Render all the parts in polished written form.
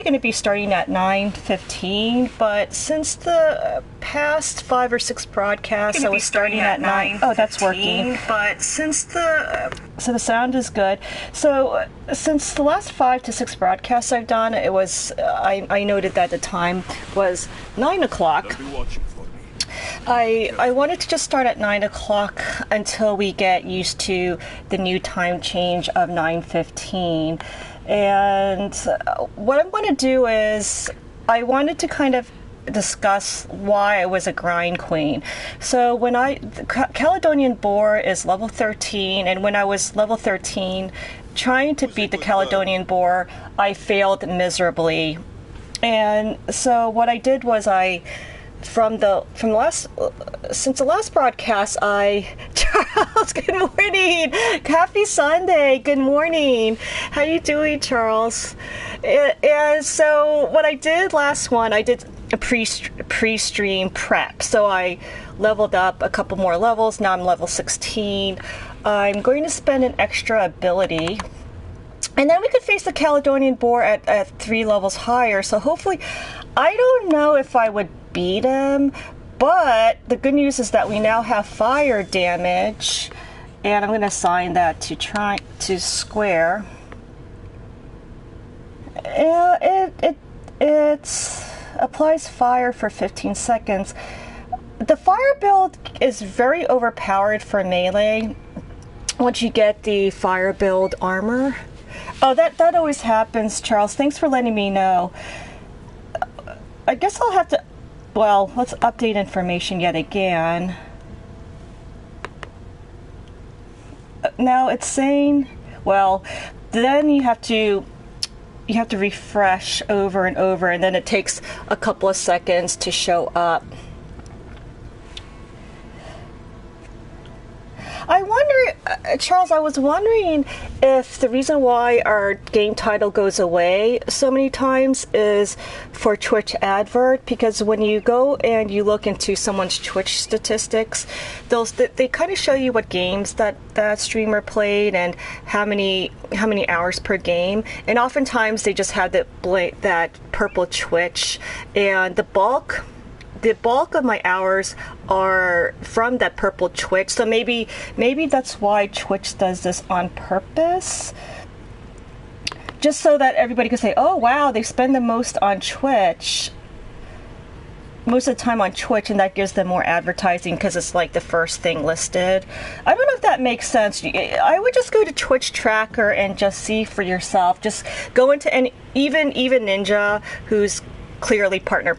going to be starting at 9:15, but since the past 5 or 6 broadcasts, I was starting at 9. Oh, that's working. But since so the sound is good. So since the last 5 to 6 broadcasts I've done, it was I noted that the time was 9 o'clock. I wanted to just start at 9 o'clock until we get used to the new time change of 9:15. And what I'm going to do is I wanted to kind of discuss why I was a grind queen. So the Caledonian Boar is level 13, and when I was level 13 trying to beat the Caledonian Boar, I failed miserably. And so what I did was since the last broadcast, Charles, good morning. Happy Sunday. Good morning. How you doing, Charles? And so what I did last one, I did a pre-stream prep. So I leveled up a couple more levels. Now I'm level 16. I'm going to spend an extra ability. And then we could face the Caledonian Boar at 3 levels higher. So hopefully, I don't know if I would beat him, but the good news is that we now have fire damage, and I'm going to assign that to square. It applies fire for 15 seconds. The fire build is very overpowered for melee once you get the fire build armor. Oh, that always happens, Charles. Thanks for letting me know. I guess I'll have to... Well, let's update information yet again. Now it's saying... Well, then you have to refresh over and over, and then it takes a couple of seconds to show up. I wonder, Charles, I was wondering if the reason why our game title goes away so many times is for Twitch advert, because when you go and you look into someone's Twitch statistics, they kind of show you what games that streamer played and how many hours per game, and oftentimes they just have that purple Twitch, and the bulk of my hours are from that purple Twitch. So maybe that's why Twitch does this on purpose, just so that everybody can say, oh wow, they spend the most on Twitch, most of the time on Twitch, and that gives them more advertising because it's like the first thing listed. I don't know if that makes sense. I would just go to Twitch Tracker and just see for yourself. Just go into even Ninja, who's clearly partner.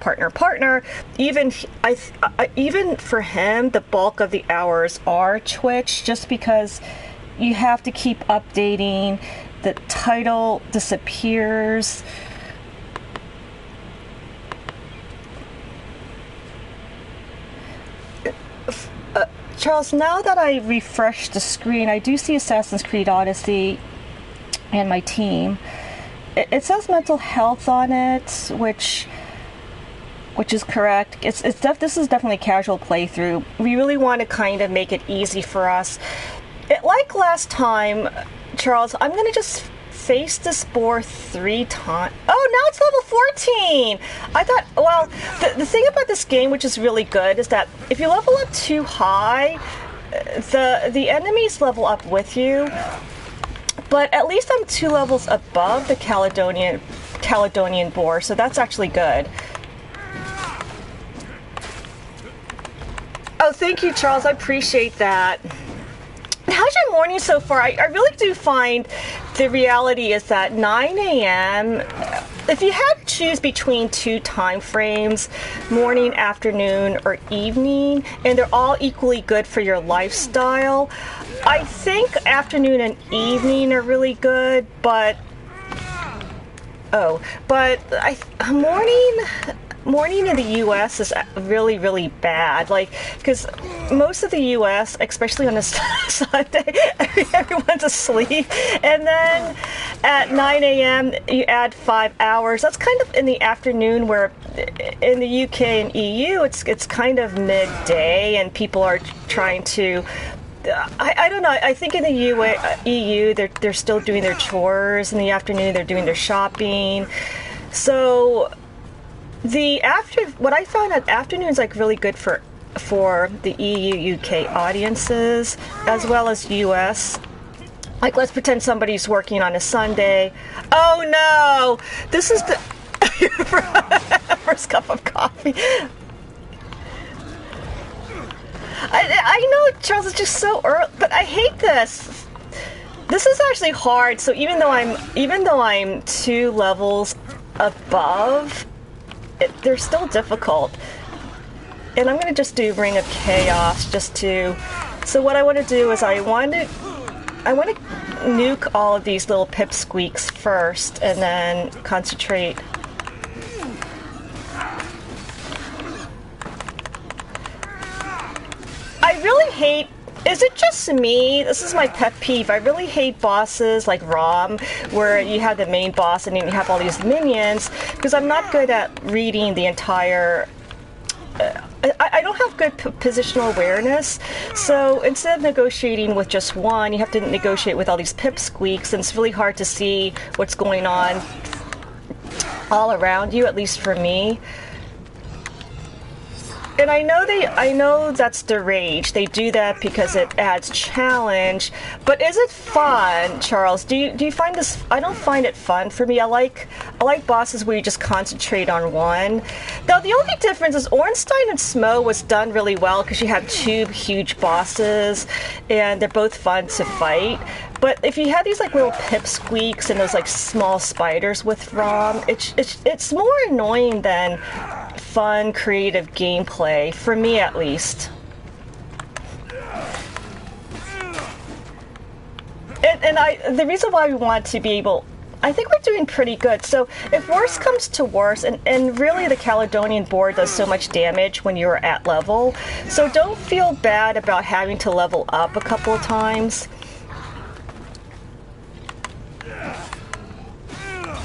Even for him, the bulk of the hours are Twitch, just because you have to keep updating. The title disappears. Charles, now that I refresh the screen, I do see Assassin's Creed Odyssey and my team. It says mental health on it, which is correct. This is definitely a casual playthrough. We really want to kind of make it easy for us. Like last time, Charles, I'm going to just face this boar 3 times. Oh, now it's level 14! I thought, well, the thing about this game, which is really good, is that if you level up too high, the enemies level up with you. But at least I'm 2 levels above the Caledonian Boar, so that's actually good. Oh, thank you, Charles. I appreciate that. How's your morning so far? I really do find the reality is that 9 a.m., if you had to choose between 2 time frames, morning, afternoon, or evening, and they're all equally good for your lifestyle, I think afternoon and evening are really good, but morning in the U.S. is really, really bad. Like, because most of the U.S., especially on a Sunday, everyone's asleep. And then at 9 a.m., you add 5 hours. That's kind of in the afternoon, where in the UK and EU, it's kind of midday, and people are trying to... I don't know. I think in the EU, they're still doing their chores. In the afternoon, they're doing their shopping. So what I found at afternoons like really good for the EU UK audiences as well as US. Like, let's pretend somebody's working on a Sunday. Oh no! This is the first cup of coffee. I know, Charles, it's just so early, but I hate this. This is actually hard. So even though I'm 2 levels above, they're still difficult. And I'm gonna just do Ring of Chaos just to. So what I want to do is I want to nuke all of these little pipsqueaks first, and then concentrate. I really hate. Is it just me? This is my pet peeve. I really hate bosses like ROM, where you have the main boss and then you have all these minions, because I'm not good at reading the entire. I don't have good positional awareness, so instead of negotiating with just one, you have to negotiate with all these pipsqueaks, and it's really hard to see what's going on all around you, at least for me. And I know that's the rage. They do that because it adds challenge. But is it fun, Charles? Do you find this? I don't find it fun. For me, I like bosses where you just concentrate on one. Now the only difference is Ornstein and Smo was done really well because you have 2 huge bosses, and they're both fun to fight. But if you had these like little pipsqueaks and those like small spiders with ROM, it's more annoying than fun, creative gameplay, for me at least. And the reason why we want to be able, I think we're doing pretty good. So if worse comes to worse, and really the Caledonian board does so much damage when you're at level, so don't feel bad about having to level up a couple of times.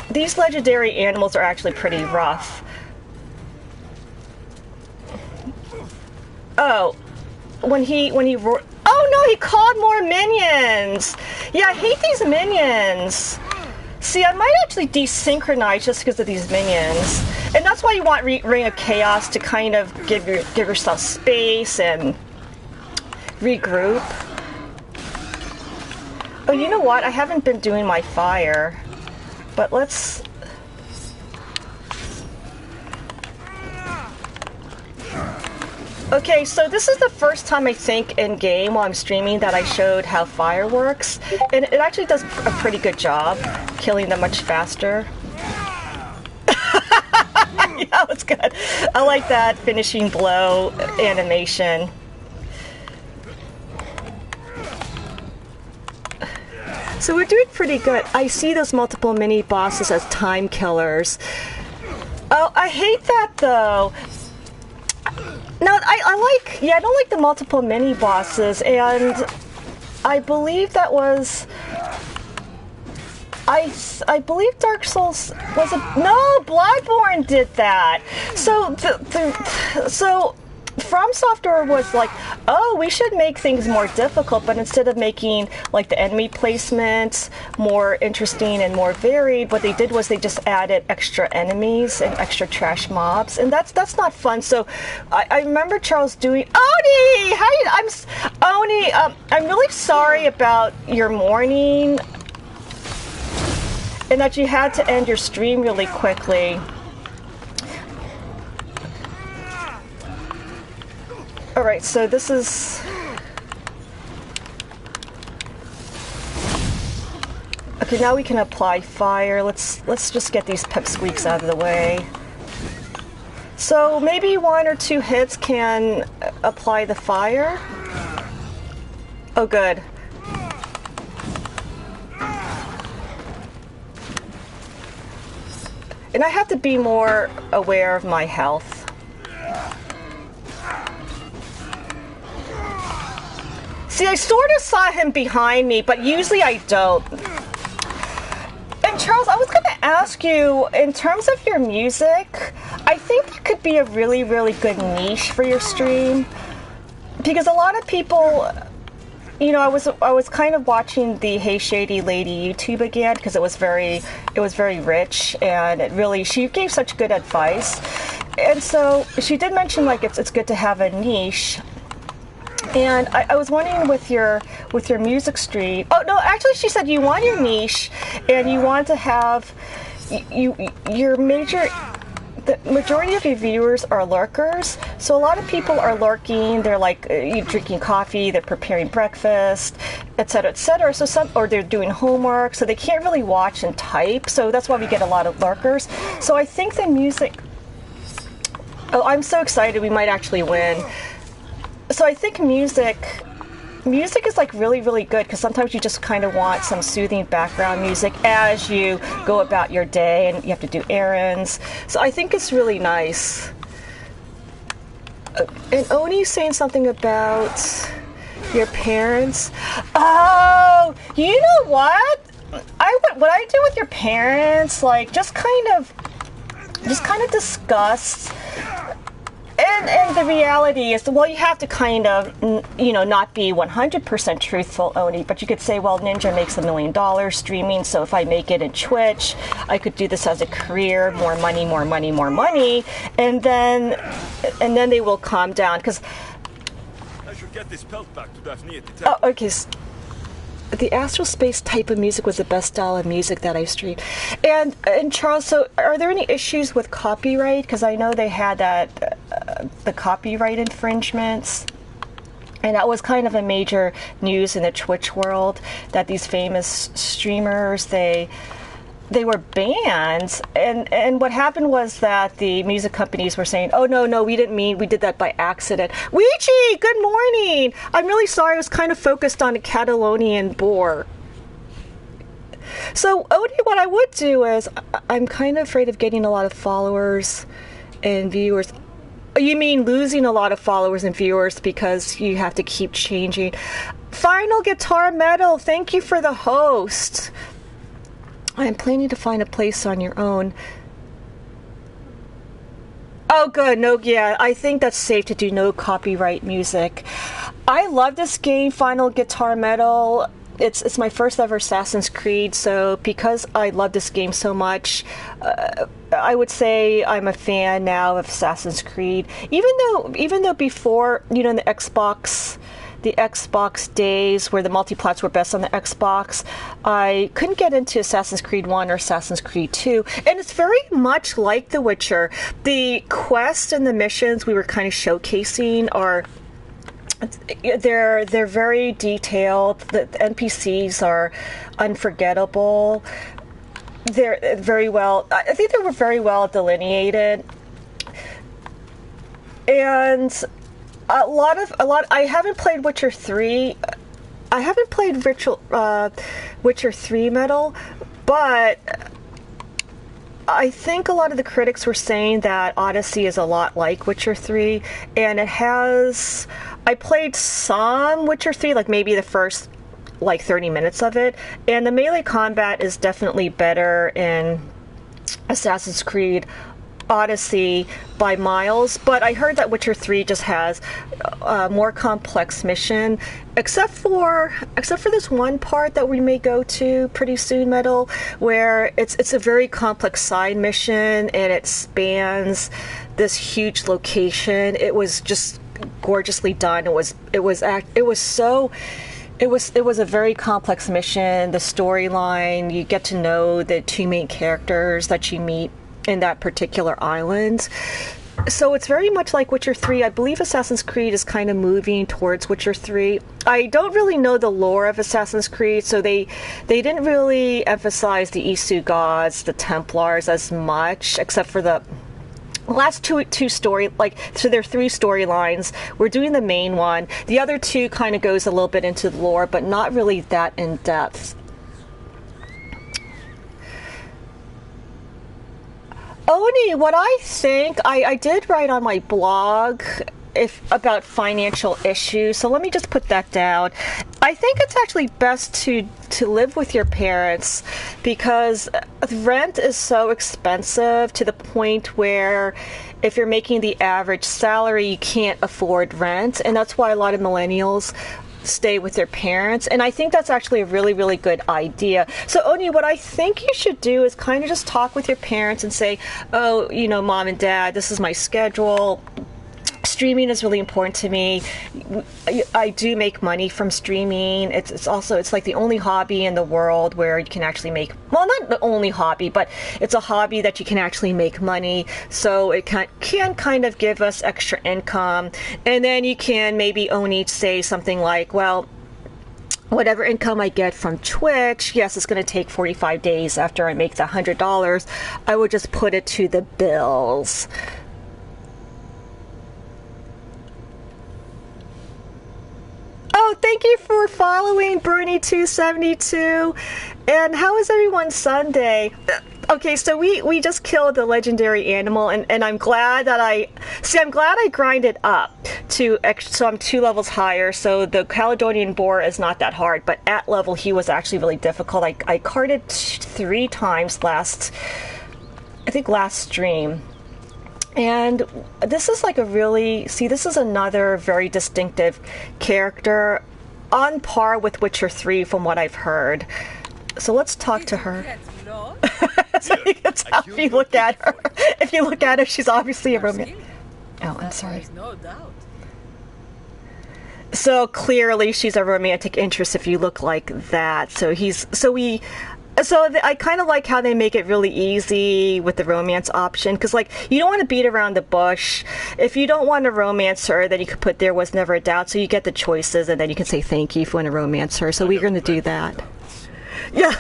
These legendary animals are actually pretty rough. Oh, when he oh no, he called more minions. Yeah, I hate these minions. See, I might actually desynchronize just because of these minions, and that's why you want Ring of Chaos to kind of give yourself space and regroup. Oh, you know what? I haven't been doing my fire, but let's. Okay, so this is the first time I think in game while I'm streaming that I showed how fire works, and it actually does a pretty good job killing them much faster. Yeah, it's good. I like that finishing blow animation. So we're doing pretty good. I see those multiple mini bosses as time killers. Oh, I hate that though. No, I don't like the multiple mini bosses, and I believe that was. I believe Dark Souls was no, Bloodborne did that. So so From Software was like, oh, we should make things more difficult, but instead of making like the enemy placements more interesting and more varied, what they did was they just added extra enemies and extra trash mobs, and that's not fun. So I remember Charles doing Oni. Oni. I'm really sorry about your morning, and that you had to end your stream really quickly. All right, so this is. Okay, now we can apply fire. Let's just get these pipsqueaks out of the way. So maybe 1 or 2 hits can apply the fire. Oh, good. And I have to be more aware of my health. See, I sort of saw him behind me, but usually I don't. And Charles, I was going to ask you, in terms of your music, I think it could be a really, really good niche for your stream. Because a lot of people I was kind of watching the Hey Shady Lady YouTube again because it was very rich, and she gave such good advice. And so she did mention like it's good to have a niche. And I was wondering with your music stream. Oh no, actually she said you want your niche and you want to have your major. The majority of your viewers are lurkers, so a lot of people are lurking. They're like drinking coffee, they're preparing breakfast, etc., etc. Or they're doing homework, so they can't really watch and type. So that's why we get a lot of lurkers. So I think the music. Oh, I'm so excited! We might actually win. So I think music is like really, really good because sometimes you just kind of want some soothing background music as you go about your day and you have to do errands. So I think it's really nice. And Oni's saying something about your parents. Oh, you know what? What I do with your parents, like just kind of discuss. And the reality is, well, you have to kind of, not be 100% truthful, Oni, but you could say, well, Ninja makes $1 million streaming, so if I make it in Twitch, I could do this as a career, more money, more money, more money, and then they will calm down, because... I should get this pelt back to Daphne. Oh, okay. The Astral Space type of music was the best style of music that I streamed. And Charles, so are there any issues with copyright? Because I know they had that the copyright infringements, and that was kind of a major news in the Twitch world that these famous streamers they were banned, and what happened was that the music companies were saying, oh no, we didn't mean, we did that by accident. Ouija, good morning. I'm really sorry, I was kind of focused on a Catalonian boar. So Odie, what I would do is, I'm kind of afraid of getting a lot of followers and viewers. You mean losing a lot of followers and viewers because you have to keep changing. Final Guitar Metal, thank you for the host. I'm planning to find a place on your own. Oh, good. No, yeah, I think that's safe to do no copyright music. I love this game, Final Guitar Metal. It's my first ever Assassin's Creed, so because I love this game so much, I would say I'm a fan now of Assassin's Creed. Even though before, in the Xbox days where the multiplats were best on the Xbox, I couldn't get into Assassin's Creed 1 or Assassin's Creed 2. And it's very much like The Witcher. The quests and the missions we were kind of showcasing are... They're very detailed. The NPCs are unforgettable. They're very well... I think they were very well delineated. And... I haven't played Witcher 3. I haven't played Witcher 3 Metal, but I think a lot of the critics were saying that Odyssey is a lot like Witcher 3, and it has... I played some Witcher 3, like maybe the first 30 minutes of it, and the melee combat is definitely better in Assassin's Creed Odyssey by miles, but I heard that Witcher 3 just has a more complex mission, except for this one part that we may go to pretty soon, Metal, where it's a very complex side mission and it spans this huge location. It was just gorgeously done. It was a very complex mission. The storyline, you get to know the two main characters that you meet in that particular island. So it's very much like Witcher 3. I believe Assassin's Creed is kind of moving towards Witcher 3. I don't really know the lore of Assassin's Creed, so they didn't really emphasize the Isu gods, the Templars as much, except for the last two story, so there are 3 storylines. We're doing the main one. The other 2 kind of goes a little bit into the lore, but not really that in depth. Oni, what I think, I did write on my blog about financial issues, so let me just put that down. I think it's actually best to live with your parents because rent is so expensive to the point where if you're making the average salary, you can't afford rent, and that's why a lot of millennials stay with their parents. And I think that's actually a really, really good idea. So Oni, what I think you should do is kind of just talk with your parents and say, oh, you know, mom and dad, this is my schedule. Streaming is really important to me. I do make money from streaming. It's also, it's like the only hobby in the world where you can actually make, well, not the only hobby, but it's a hobby that you can actually make money. So it can kind of give us extra income. And then you can maybe only say something like, well, whatever income I get from Twitch, yes, it's going to take 45 days after I make the $100. I would just put it to the bills. Oh, thank you for following Bruni272. And how was everyone's Sunday? Okay, so we just killed the legendary animal, and I'm glad that I grinded up to, so I'm 2 levels higher, so the Caledonian boar is not that hard, but at level he was actually really difficult. I carded 3 times last stream. And this is like this is another very distinctive character on par with Witcher 3 from what I've heard. So let's talk to her. So that's how if you look at her. If you look at her, she's obviously a romantic. Oh, I'm sorry. No doubt. So clearly she's a romantic interest if you look like that. So I kind of like how they make it really easy with the romance option, because like you don't want to beat around the bush. If you don't want to romance her, then you could put there was never a doubt, so you get the choices, and then you can say thank you if you want to romance her. So we're going to do that. Yeah.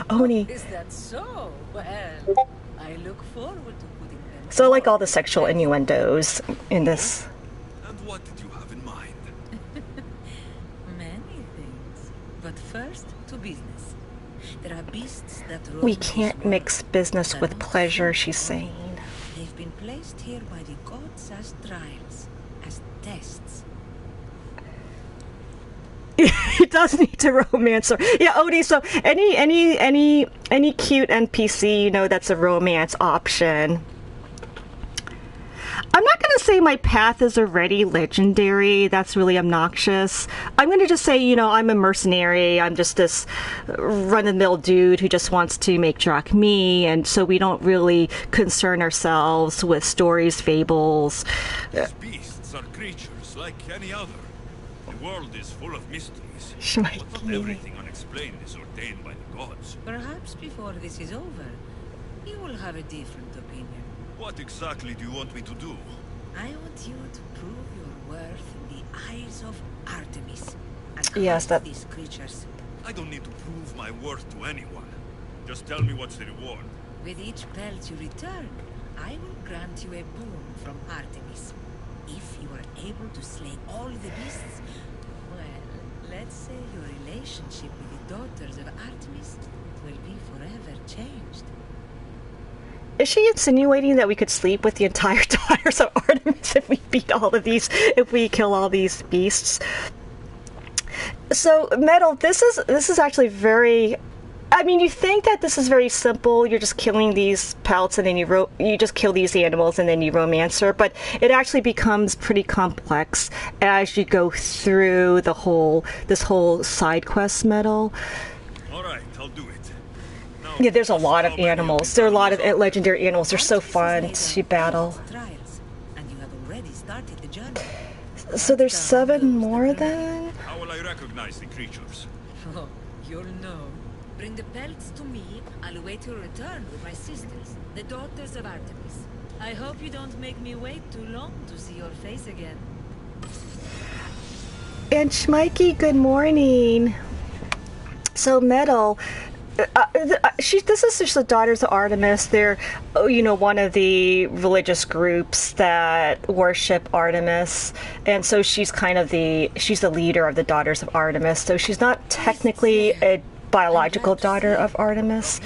Oni. Is that so? Well, I look forward to putting them. So I like all the sexual innuendos in this. And what did you have in mind? Many things. But first, to business. There are beasts that roam We this can't world. mix business They're with not pleasure, free. she's saying. They've been placed here by the gods as trials, as tests. He does need to romance her. Yeah, Odie, so any cute NPC, you know, that's a romance option. I'm not going to say my path is already legendary. That's really obnoxious. I'm going to just say, you know, I'm a mercenary. I'm just this run-of-the-mill dude who just wants to make drachmae, and so we don't really concern ourselves with stories, fables. These beasts are creatures like any other. The world is full of mysteries. Shmikey. But not everything unexplained is ordained by the gods. Perhaps before this is over, you will have a different opinion. What exactly do you want me to do? I want you to prove your worth in the eyes of Artemis. And Yes, hunt that- these creatures. I don't need to prove my worth to anyone. Just tell me what's the reward. With each pelt you return, I will grant you a boon from Artemis. If you are able to slay all the beasts, well, let's say your relationship with the daughters of Artemis will be forever changed. Is she insinuating that we could sleep with the entire daughters of Artemis if we beat all of these, if we kill all these beasts? So, Metal, this is actually very... I mean, you think that this is very simple. You're just killing these pelts, and then you just kill these animals, and then you romance her. But it actually becomes pretty complex as you go through this whole side quest, Metal. All right, I'll do it. Now, Yeah, there's a lot of how many animals. There are a lot of beasts legendary animals. They're so Artemis fun has to laid out battle. endless trials, and you have already started the journey. So there's Down 7 goes the more grenade. then? How will I recognize the creatures? Oh, you'll know. Bring the pelts to me. I'll await your return with my sisters, the daughters of Artemis. I hope you don't make me wait too long to see your face again. And Shmikey, good morning. So Metal, this is just the Daughters of Artemis. They're, one of the religious groups that worship Artemis, and so she's the leader of the Daughters of Artemis. So she's not technically a biological daughter of Artemis.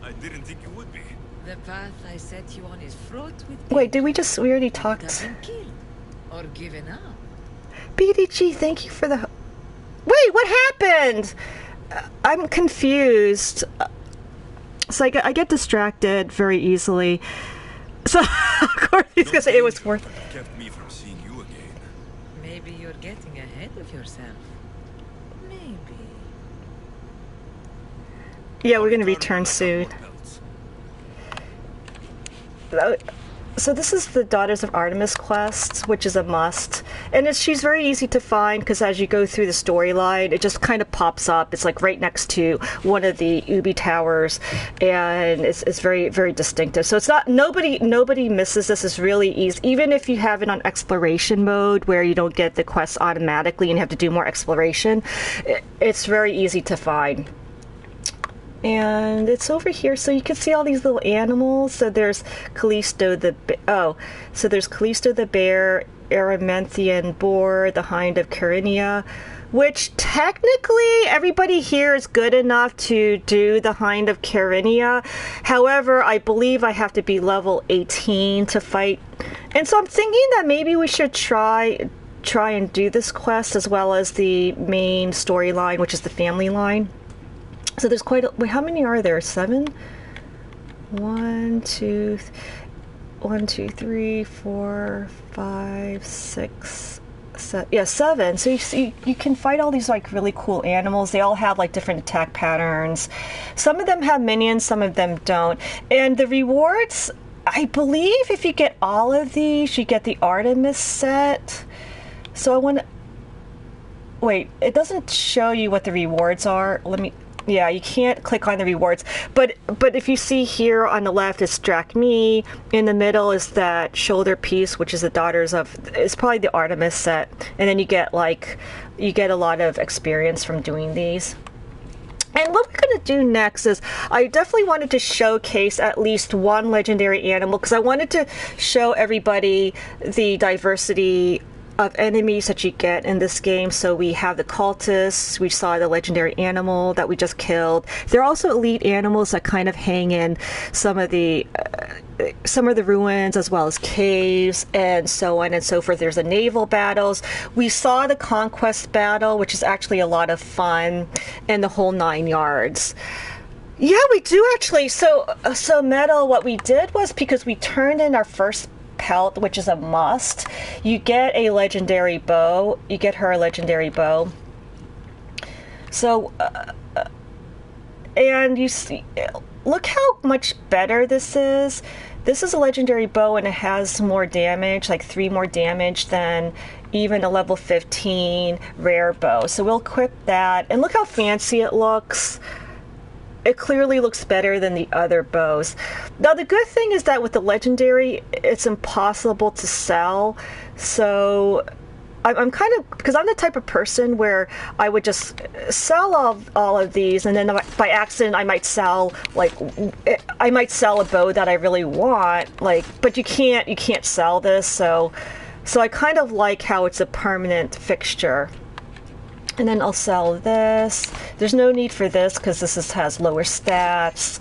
I didn't think you would be. The path I set you on is fraught with Wait, danger. we already You talked? haven't killed or given up. BDG, thank you for the... Wait, what happened? I'm confused. So I get distracted very easily. So, of course, he's going to say it was worth... Kept me from seeing you again. Maybe Maybe you're getting ahead of yourself. Maybe. Yeah, we're going to return soon. So this is the Daughters of Artemis quest, which is a must. And she's very easy to find because as you go through the storyline, it just kind of pops up. It's like right next to one of the Ubi towers, and it's very, very distinctive. So it's not, nobody misses this. It's really easy. Even if you have it on exploration mode where you don't get the quests automatically and you have to do more exploration, it's very easy to find. And it's over here, so you can see all these little animals. So there's Callisto the bear, Erymanthian boar, the hind of Carinia, which technically everybody here is good enough to do the hind of Carinia. However, I believe I have to be level 18 to fight. And so I'm thinking that maybe we should try and do this quest as well as the main storyline, which is the family line. So there's quite a, wait, how many are there? 7? 1, 2, 3, 4, 5, 6, 7. Yeah, 7. So you can fight all these like really cool animals. They all have like different attack patterns. Some of them have minions, some of them don't. And the rewards, I believe if you get all of these, you get the Artemis set. So I want to, wait, it doesn't show you what the rewards are. Yeah, you can't click on the rewards, but if you see here on the left is Drachmae, in the middle is that shoulder piece, which is the Daughters of, it's probably the Artemis set, and then you get a lot of experience from doing these. And what we're going to do next is, I definitely wanted to showcase at least one legendary animal, because I wanted to show everybody the diversity of enemies that you get in this game. So we have the cultists, we saw the legendary animal that we just killed. There are also elite animals that kind of hang in some of the ruins as well as caves and so on and so forth. There's the naval battles. We saw the conquest battle, which is actually a lot of fun, and the whole 9 yards. Yeah, we do actually. So Metal, what we did was, because we turned in our first pelt, which is a must, you get a legendary bow. You get her a legendary bow. So and you see, look how much better this is. This is a legendary bow, and it has more damage, like 3 more damage than even a level 15 rare bow. So we'll equip that, and look how fancy it looks. It clearly looks better than the other bows. Now the good thing is that with the legendary, it's impossible to sell. So I'm kind of, because I'm the type of person where I would just sell all of these, and then by accident I might sell a bow that I really want, but you can't sell this. So I kind of like how it's a permanent fixture. And then I'll sell this. There's no need for this because this has lower stats.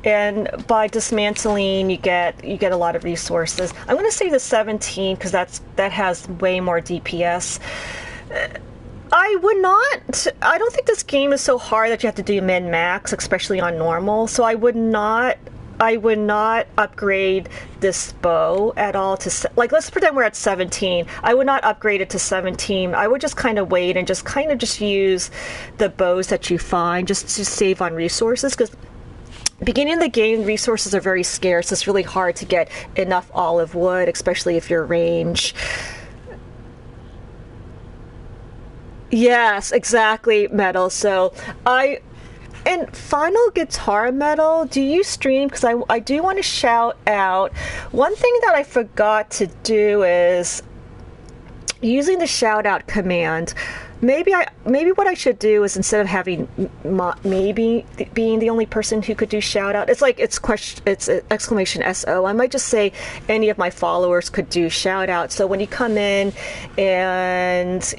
And by dismantling, you get a lot of resources. I'm going to say the 17 because that has way more DPS. I don't think this game is so hard that you have to do min-max, especially on normal. So I would not upgrade this bow at all to, let's pretend we're at 17. I would not upgrade it to 17. I would just kind of wait and just use the bows that you find just to save on resources, because beginning of the game, resources are very scarce. It's really hard to get enough olive wood, especially if you're range. Yes, exactly, Metal. So and final guitar, Metal, do you stream? Because I do want to shout out. One thing that I forgot to do is using the shout out command. Maybe what I should do is, instead of having maybe being the only person who could do shout out, it's exclamation SO. I might just say any of my followers could do shout out. So when you come in, and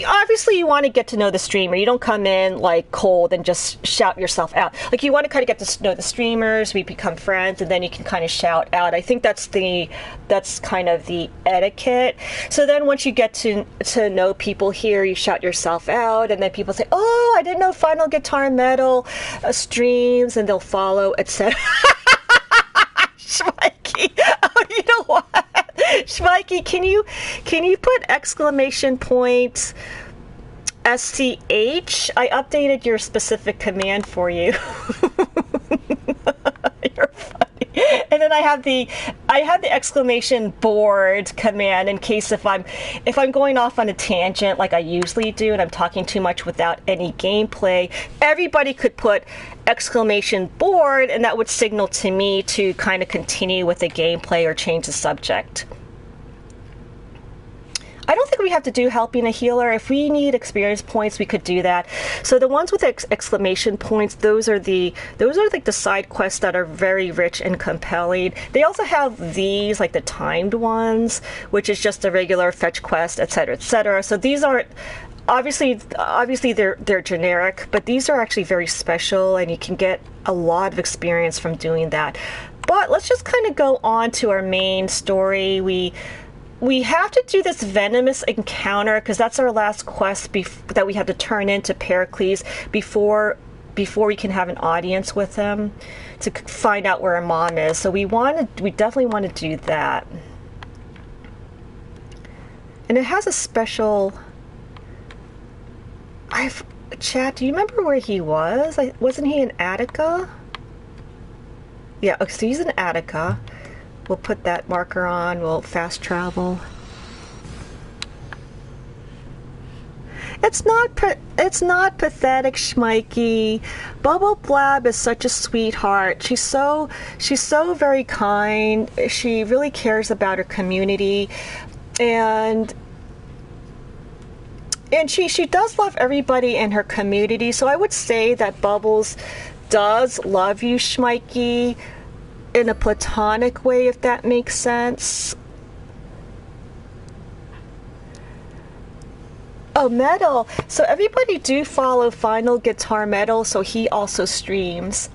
obviously you want to get to know the streamer. You don't come in cold and just shout yourself out. You want to kind of get to know the streamers. We become friends, and then you can kind of shout out. I think that's kind of the etiquette. So then once you get to know people here, you shout yourself out, and then people say, "Oh, I didn't know Final Guitar Metal streams," and they'll follow, etc. Schmikey, oh, you know what? Schmikey Schmikey, can you put exclamation point SCH? I updated your specific command for you. You're funny. And then I have the exclamation board command in case if I'm going off on a tangent like I usually do and I'm talking too much without any gameplay, everybody could put exclamation board and that would signal to me to kind of continue with the gameplay or change the subject. I don't think we have to do helping a healer. If we need experience points, we could do that. So the ones with exclamation points, those are like the side quests that are very rich and compelling. They also have these, like the timed ones, which is just a regular fetch quest, etc., etc. So these aren't obviously they're generic, but these are actually very special, and you can get a lot of experience from doing that. But let's just kind of go on to our main story. We have to do this venomous encounter because that's our last quest that we have to turn into Pericles before we can have an audience with him to find out where our mom is. So we definitely want to do that. And it has a special. Chat, do you remember where he was? Wasn't he in Attica? Yeah, okay, so he's in Attica. We'll put that marker on. We'll fast travel. It's not pathetic, Schmikey. Bubble Blab is such a sweetheart. She's so very kind. She really cares about her community, and she does love everybody in her community. So I would say that Bubbles does love you, Schmikey, in a platonic way, if that makes sense. Oh, Metal. So everybody do follow Final Guitar Metal, so he also streams.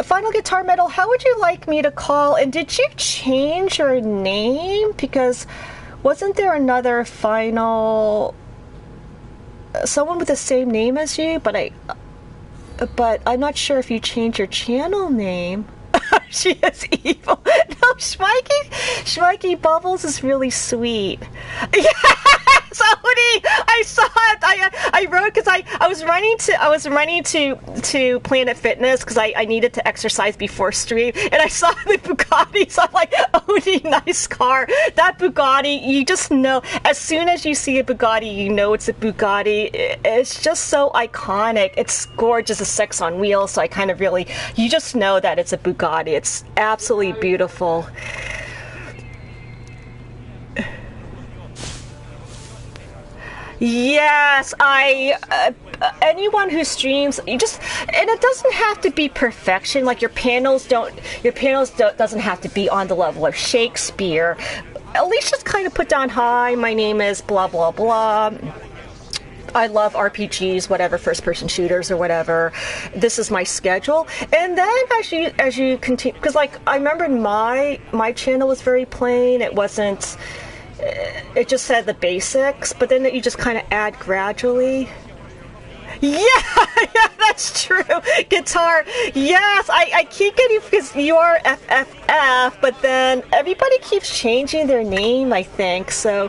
Final Guitar Metal, how would you like me to call? And did you change your name? Because wasn't there another Final... someone with the same name as you? But I'm not sure if you changed your channel name. She is evil. No, Schmikey Bubbles is really sweet. Yes, Odie, I saw it. I wrote because I was running to Planet Fitness because I needed to exercise before stream, and I saw the Bugatti. So I'm like, Odie, nice car. That Bugatti, you just know. As soon as you see a Bugatti, you know it's a Bugatti. It's just so iconic. It's gorgeous. It's sex on wheels. So I kind of really, you just know that it's a Bugatti. It's absolutely beautiful. Yes, anyone who streams, and it doesn't have to be perfection. Like your panels doesn't have to be on the level of Shakespeare. At least just kind of put down, hi, my name is blah blah blah. I love RPGs, whatever, first-person shooters or whatever. This is my schedule. And then as you continue, because like I remember my channel was very plain. It wasn't. It just said the basics, but then you just kind of add gradually. Yeah, that's true. Guitar, yes, I keep getting, because you're FFF, but then everybody keeps changing their name, I think. So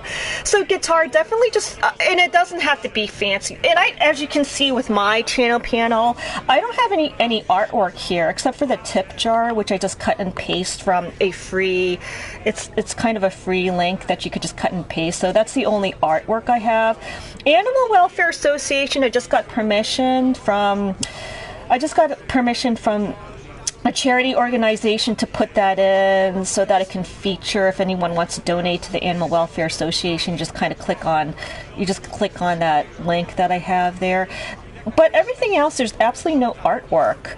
Guitar, definitely just, and it doesn't have to be fancy. And as you can see with my channel panel, I don't have any artwork here, except for the tip jar, which I just cut and paste from a free, it's kind of a free link that you could just cut and paste. So that's the only artwork I have. Animal Welfare Association, I just got permission from a charity organization to put that in so that it can feature if anyone wants to donate to the Animal Welfare Association. Just kind of click on that link that I have there. But everything else, there's absolutely no artwork.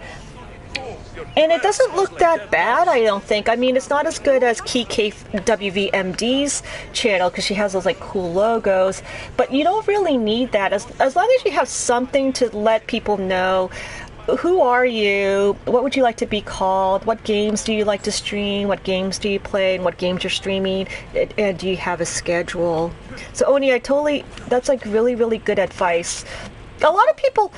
And it doesn't look that bad, I don't think. I mean, it's not as good as KKWVMD's channel because she has those like cool logos, but you don't really need that. As long as you have something to let people know, who are you, what would you like to be called, what games do you like to stream, what games do you play, and what games you're streaming, and do you have a schedule. So Oni, that's like really, really good advice. A lot of people,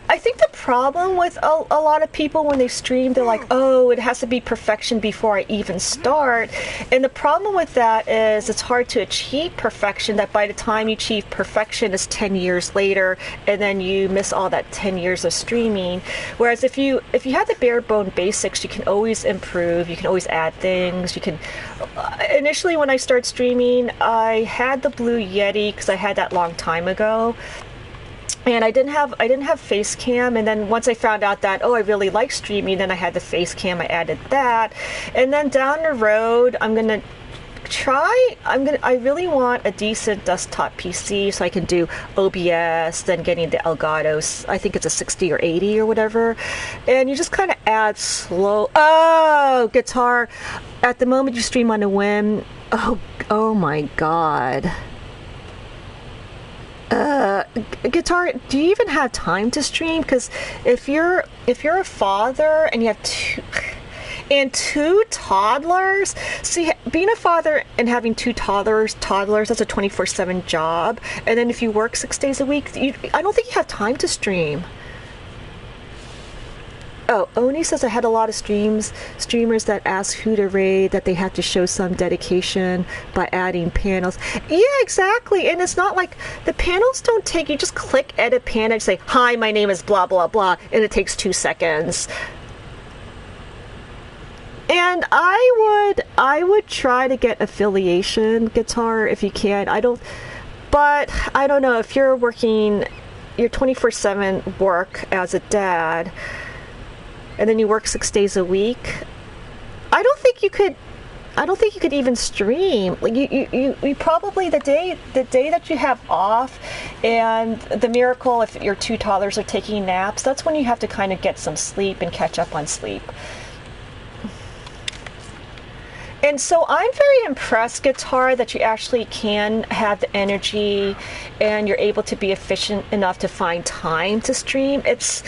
I think the problem with a lot of people when they stream, they're like, oh, it has to be perfection before I even start. And the problem with that is it's hard to achieve perfection, that by the time you achieve perfection is 10 years later, and then you miss all that 10 years of streaming. Whereas if you have the bare bone basics, you can always improve, you can always add things, you can... Initially when I started streaming, I had the Blue Yeti because I had that long time ago. And I didn't have face cam, and then once I found out that, oh, I really like streaming, then I had the face cam, I added that. And then down the road, I really want a decent desktop PC so I can do OBS, then getting the Elgato's, I think it's a 60 or 80 or whatever. And you just kind of add guitar. At the moment you stream on a whim. Oh my God. Guitar, do you even have time to stream? Because if you're a father and you have two toddlers, see, being a father and having two toddlers, that's a 24/7 job. And then if you work 6 days a week, I don't think you have time to stream. Oh, Oni says I had a lot of streamers that ask who to raid, that they have to show some dedication by adding panels. Yeah, exactly. And it's not like the panels don't take, you just click edit panel and say, hi, my name is blah, blah, blah, and it takes 2 seconds. And I would try to get affiliation, Guitar, if you can. But I don't know, if you're working your 24/7 work as a dad, and then you work 6 days a week, I don't think you could even stream. Like you probably, the day that you have off, and the miracle if your two toddlers are taking naps, that's when you have to kind of get some sleep and catch up on sleep. And so I'm very impressed, Guitar, that you actually can have the energy and you're able to be efficient enough to find time to stream. It's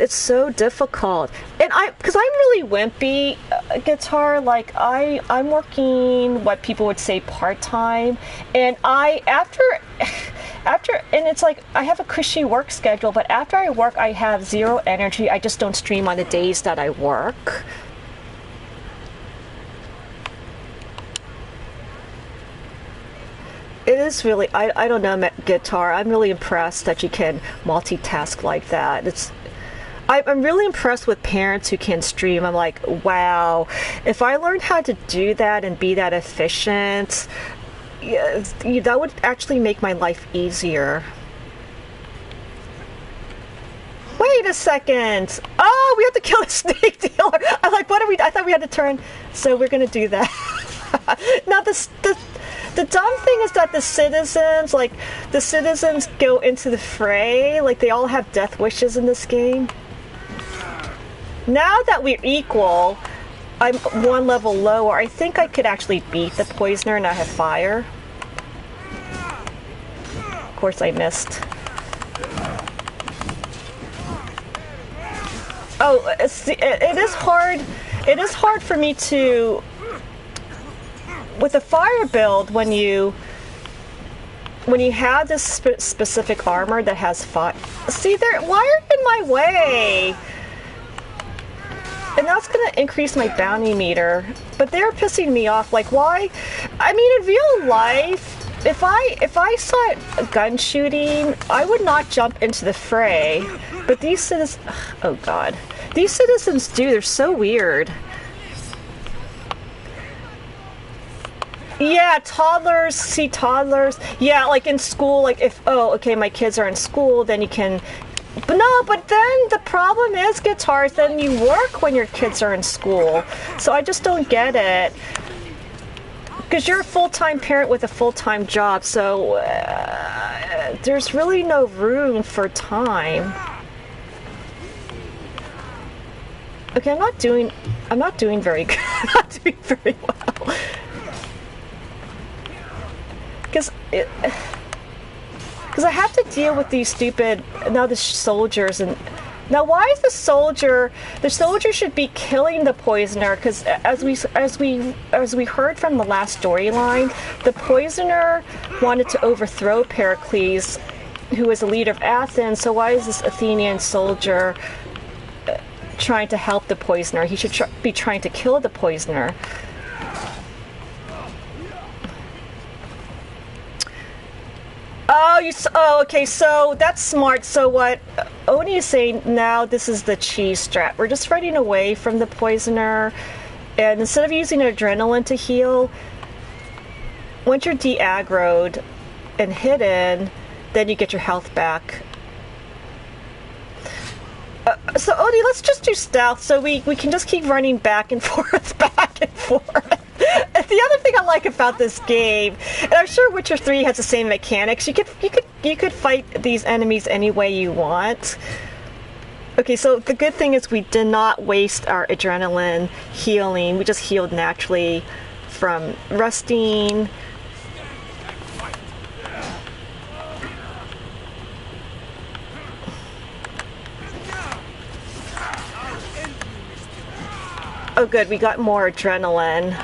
so difficult, and because I'm really wimpy, Guitar. Like I'm working what people would say part-time, and after, and it's like I have a cushy work schedule, but after I work, I have zero energy. I just don't stream on the days that I work. It is really, I don't know, Guitar. I'm really impressed that you can multitask like that. I'm really impressed with parents who can stream. I'm like, wow, if I learned how to do that and be that efficient, yeah, that would actually make my life easier. Wait a second. Oh, we have to kill a snake dealer. I'm like, I thought we had to turn. So we're going to do that. Now, the dumb thing is that the citizens go into the fray. Like, they all have death wishes in this game. Now that we're equal, I'm one level lower. I think I could actually beat the poisoner and I have fire. Of course I missed. Oh, it is hard. It is hard for me to, with a fire build, when you have this specific armor that has fire. See, why are you in my way? And that's going to increase my bounty meter. But they're pissing me off. Like, why? I mean, in real life, if I saw gun shooting, I would not jump into the fray. But these citizens... Oh, God. These citizens do. They're so weird. Yeah, toddlers. See, toddlers. Yeah, like in school, like if... Oh, okay, my kids are in school, then you can... But no, but then the problem is, Guitars, then you work when your kids are in school. So I just don't get it. Because you're a full-time parent with a full-time job, so there's really no room for time. Okay, I'm not doing very good. I'm not doing very well. Because I have to deal with these stupid, now the soldiers, and now why is the soldier should be killing the poisoner, because as we heard from the last storyline, the poisoner wanted to overthrow Pericles, who is the leader of Athens. So why is this Athenian soldier trying to help the poisoner? He should be trying to kill the poisoner. Oh, okay, so that's smart. So what Oni is saying now, this is the cheese strat. We're just running away from the poisoner, and instead of using adrenaline to heal, once you're de-aggroed and hidden, then you get your health back. So Oni, let's just do stealth so we can just keep running back and forth, back and forth. The other thing I like about this game, and I'm sure Witcher 3 has the same mechanics, you could fight these enemies any way you want. Okay, so the good thing is we did not waste our adrenaline healing. We just healed naturally from resting. Oh good, we got more adrenaline.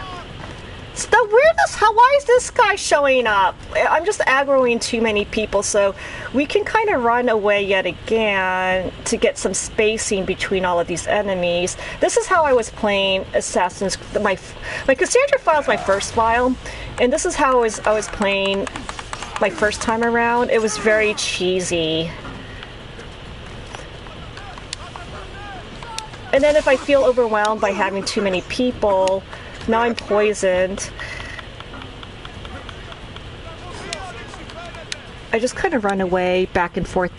So the weirdness, why is this guy showing up? I'm just aggroing too many people, so we can kind of run away yet again to get some spacing between all of these enemies. This is how I was playing Assassin's... My Cassandra file is my first file, and this is how I was playing my first time around. It was very cheesy. And then if I feel overwhelmed by having too many people, now I'm poisoned, I just kind of run away, back and forth,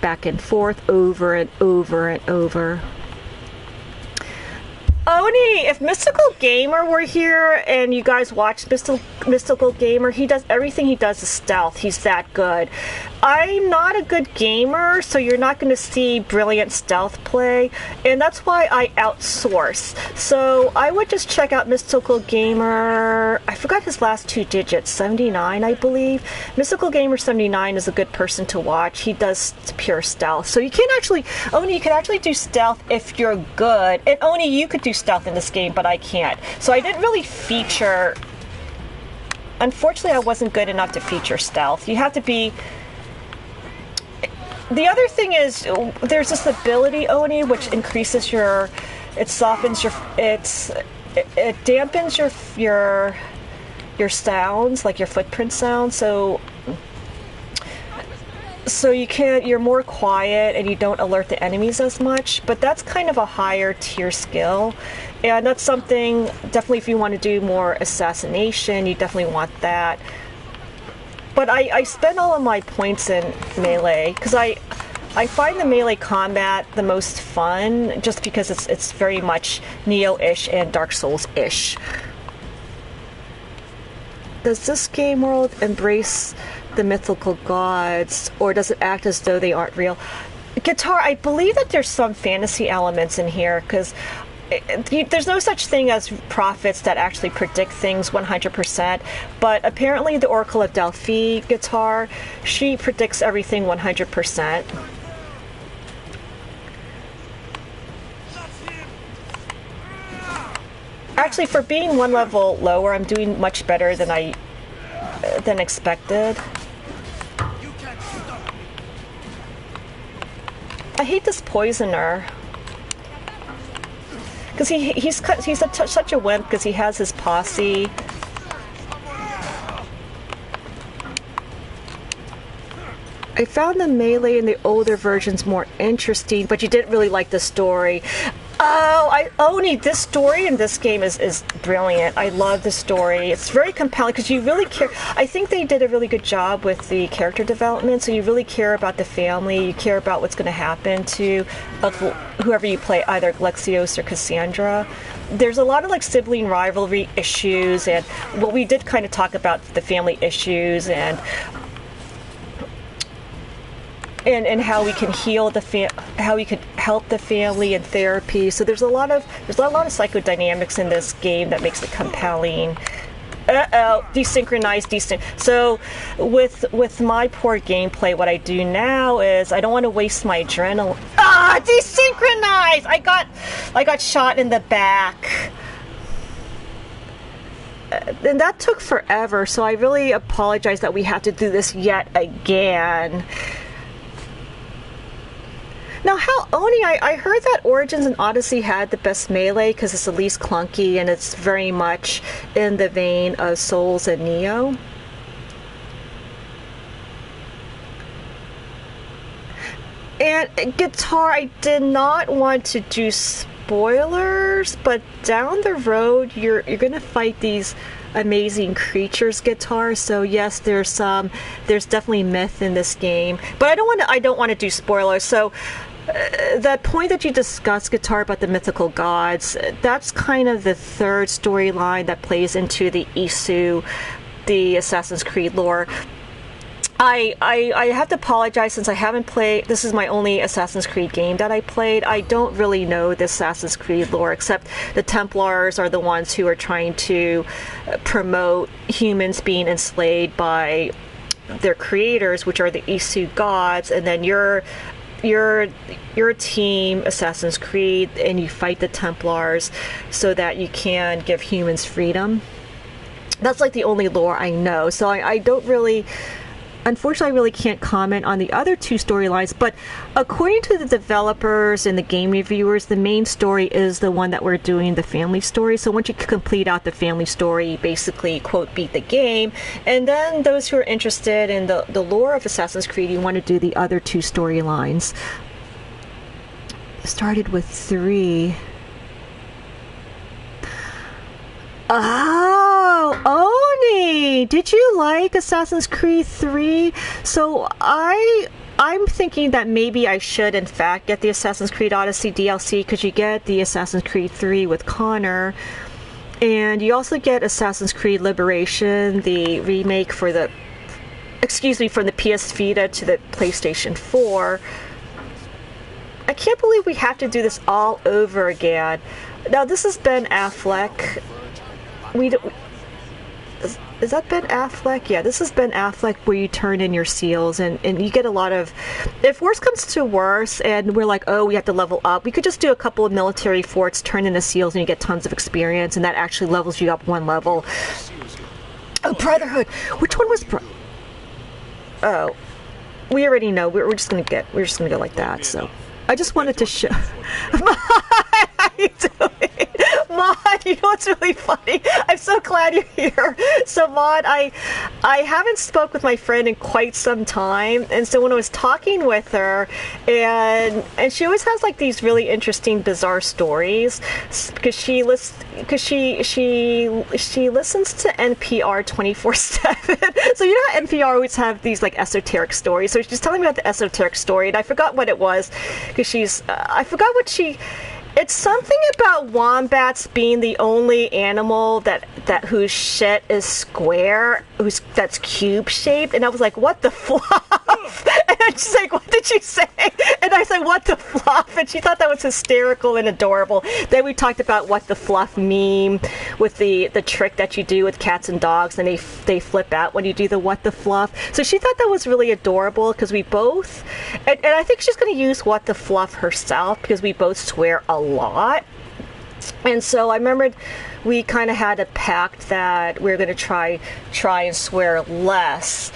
over and over and over. Oni, if Mystical Gamer were here and you guys watch Mystical Gamer, he does everything he does is stealth. He's that good. I'm not a good gamer, so you're not going to see brilliant stealth play, and that's why I outsource. So I would just check out Mystical Gamer. I forgot his last two digits, 79, I believe. Mystical Gamer 79 is a good person to watch. He does pure stealth. So you can actually, Oni, you can actually do stealth if you're good. And Oni, you could do stealth in this game, but I can't. So I didn't really feature... Unfortunately, I wasn't good enough to feature stealth. You have to be... The other thing is, there's this ability, Oni, which increases your... It softens your... It dampens your sounds, like your footprint sounds, so you're more quiet and you don't alert the enemies as much, but that's kind of a higher tier skill, and that's something definitely if you want to do more assassination, you definitely want that. But I spend all of my points in melee because I find the melee combat the most fun, just because it's very much Neo-ish and Dark Souls-ish. Does this game world embrace the mythical gods, or does it act as though they aren't real? Guitar, I believe that there's some fantasy elements in here, because there's no such thing as prophets that actually predict things 100%, but apparently the Oracle of Delphi, Guitar, she predicts everything 100%. Actually, for being one level lower, I'm doing much better than expected. I hate this poisoner. Because he's such a wimp because he has his posse. I found the melee in the older versions more interesting, but you didn't really like the story. Oh, Oni, this story in this game is brilliant. I love the story. It's very compelling because you really care. I think they did a really good job with the character development, so you really care about the family. You care about what's going to happen to whoever you play, either Alexios or Cassandra. There's a lot of like sibling rivalry issues, and well, we did kind of talk about the family issues and how we can heal how we could help the family in therapy. So there's a lot of psychodynamics in this game that makes it compelling. Desynchronized. So with my poor gameplay, what I do now is I don't want to waste my adrenaline. Desynchronized! I got shot in the back. And that took forever, so I really apologize that we have to do this yet again. Now, how Oni? I heard that Origins and Odyssey had the best melee because it's the least clunky and it's very much in the vein of Souls and Neo. And Guitar, I did not want to do spoilers, but down the road you're gonna fight these amazing creatures, Guitar. So yes, there's definitely myth in this game, but I don't want to do spoilers. So that point that you discussed, Guitar, about the mythical gods, that's kind of the third storyline that plays into the Isu, the Assassin's Creed lore. I have to apologize since I haven't played. This is my only Assassin's Creed game that I played. I don't really know the Assassin's Creed lore, except the Templars are the ones who are trying to promote humans being enslaved by their creators, which are the Isu gods, and then you're a team Assassin's Creed and you fight the Templars so that you can give humans freedom. That's like the only lore I know. So I don't really. Unfortunately, I really can't comment on the other two storylines, but according to the developers and the game reviewers, the main story is the one that we're doing, the family story. So once you complete out the family story, you basically, quote, beat the game. And then those who are interested in the lore of Assassin's Creed, you want to do the other two storylines. Started with 3. Oh, Oni! Did you like Assassin's Creed 3? So I'm thinking that maybe I should, in fact, get the Assassin's Creed Odyssey DLC, because you get the Assassin's Creed 3 with Connor, and you also get Assassin's Creed Liberation, the remake from the PS Vita to the PlayStation 4. I can't believe we have to do this all over again. Now, this is Ben Affleck. Is that Ben Affleck? Yeah, this is Ben Affleck, where you turn in your seals and you get a lot of... If worse comes to worse and we're like, oh, we have to level up, we could just do a couple of military forts, turn in the seals, and you get tons of experience, and that actually levels you up one level. Oh, Brotherhood! Which one was Oh, we already know. We're just gonna go like that, so... I just wanted to show... How you doing? Maud, you know what's really funny? I'm so glad you're here. So, Maud, I haven't spoke with my friend in quite some time, and so when I was talking with her, and she always has like these really interesting, bizarre stories, because she listens to NPR 24/7. So you know how NPR always have these like esoteric stories. So she's telling me about the esoteric story, and I forgot what it was, because I forgot what she. It's something about wombats being the only animal that whose shit is square, that's cube shaped, and I was like, what the fluff? And she's like, what did you say? And I said, what the fluff? And she thought that was hysterical and adorable. Then we talked about what the fluff meme with the trick that you do with cats and dogs, and they flip out when you do the what the fluff. So she thought that was really adorable, because we both, and I think she's going to use what the fluff herself, because we both swear a lot. And so I remembered we kind of had a pact that we are going to try and swear less.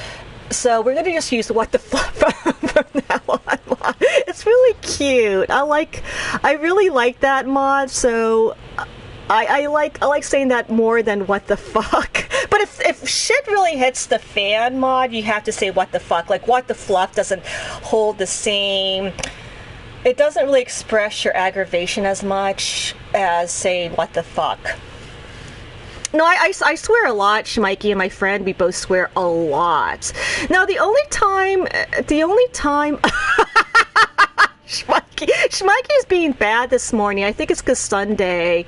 So we're going to just use what the fluff from now on. It's really cute. I really like that mod. So I like saying that more than what the fuck. But if shit really hits the fan, Mod, you have to say what the fuck. Like, what the fluff doesn't hold the same... It doesn't really express your aggravation as much as saying what the fuck. No, I swear a lot, Shmikey and my friend, we both swear a lot. Now, the only time... Shmikey's being bad this morning. I think it's because Sunday...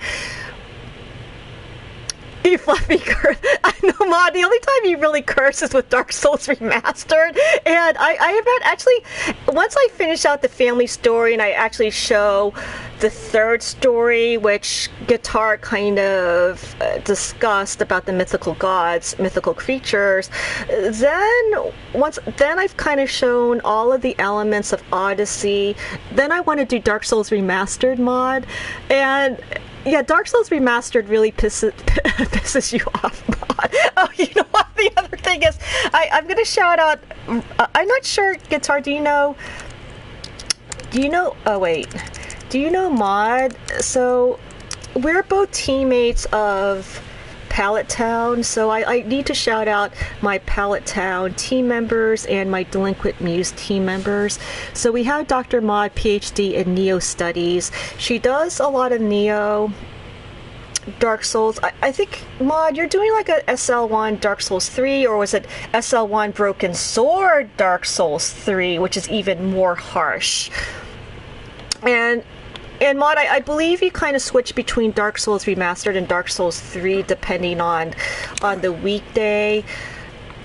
You fluffy curse. I know, Mod, the only time you really curse is with Dark Souls Remastered. And I have actually, once I finish out the family story and I actually show the third story, which Guitar kind of discussed about the mythical gods, mythical creatures, then I've kind of shown all of the elements of Odyssey. Then I want to do Dark Souls Remastered, Mod. And... yeah, Dark Souls Remastered really pisses you off, Mod. Oh, you know what? The other thing is, I'm going to shout out... I'm not sure, Guitar, do you know... do you know? Oh wait, do you know Mod? So we're both teammates of Pallet Town, so I need to shout out my Pallet Town team members and my Delinquent Muse team members. So we have Dr. Maud, PhD in Neo Studies. She does a lot of Neo, Dark Souls. I think, Maud, you're doing like a SL1 Dark Souls 3, or was it SL1 Broken Sword Dark Souls 3, which is even more harsh. And Maud, I believe you kind of switch between Dark Souls Remastered and Dark Souls 3 depending on the weekday.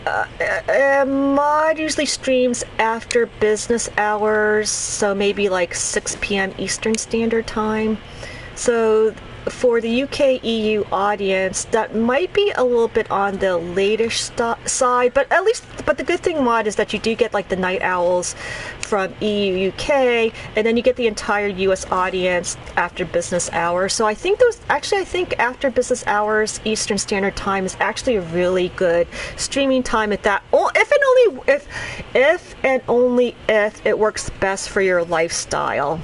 Maud usually streams after business hours, so maybe like 6 p.m. Eastern Standard Time. So for the UK EU audience, that might be a little bit on the latest side, but the good thing, Maud, is that you do get like the night owls from EU UK, and then you get the entire US audience after business hours. So I think after business hours Eastern Standard Time is actually a really good streaming time if and only if it works best for your lifestyle.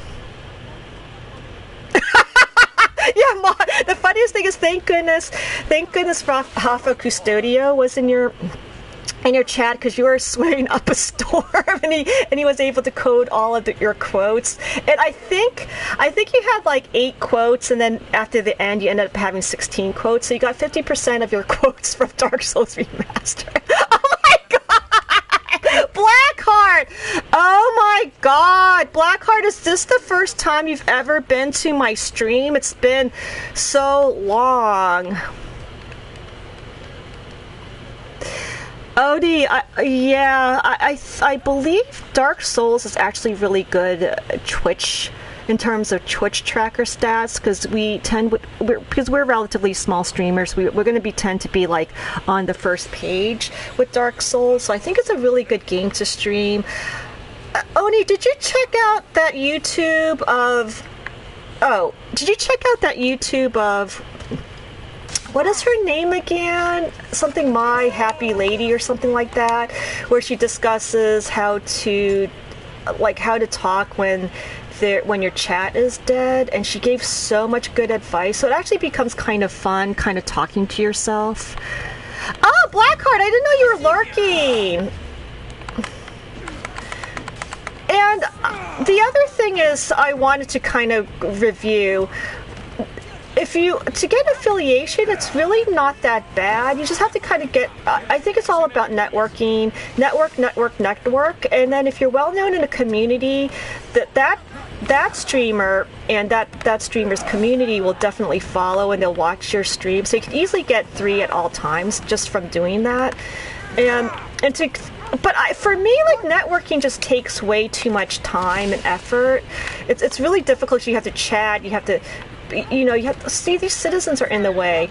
Yeah, Mom, the funniest thing is, thank goodness Rafa Custodio was in your chat, because you were swearing up a storm, and he was able to code all of your quotes. And I think you had like 8 quotes, and then after the end you ended up having 16 quotes, so you got 50% of your quotes from Dark Souls Remastered. Oh my god! Blackheart! Oh my god! Blackheart, is this the first time you've ever been to my stream? It's been so long. Odie, I believe Dark Souls is actually really good Twitch, in terms of Twitch tracker stats, because we're relatively small streamers. We're going to tend to be like on the first page with Dark Souls, so I think it's a really good game to stream. Oni, did you check out that YouTube of? Oh, did you check out that YouTube of? What is her name again? Something My Happy Lady or something like that, where she discusses how to talk when your chat is dead, and she gave so much good advice. So it actually becomes kind of fun, kind of talking to yourself. Oh, Blackheart, I didn't know you were lurking. And the other thing is, I wanted to kind of review. To get affiliation, it's really not that bad. You just have to kind of get, I think it's all about networking, network, and then if you're well known in a community, that streamer and that streamer's community will definitely follow, and they'll watch your stream. So you can easily get 3 at all times just from doing that. For me, like, networking just takes way too much time and effort. It's really difficult. You have to chat, you have to see, these citizens are in the way.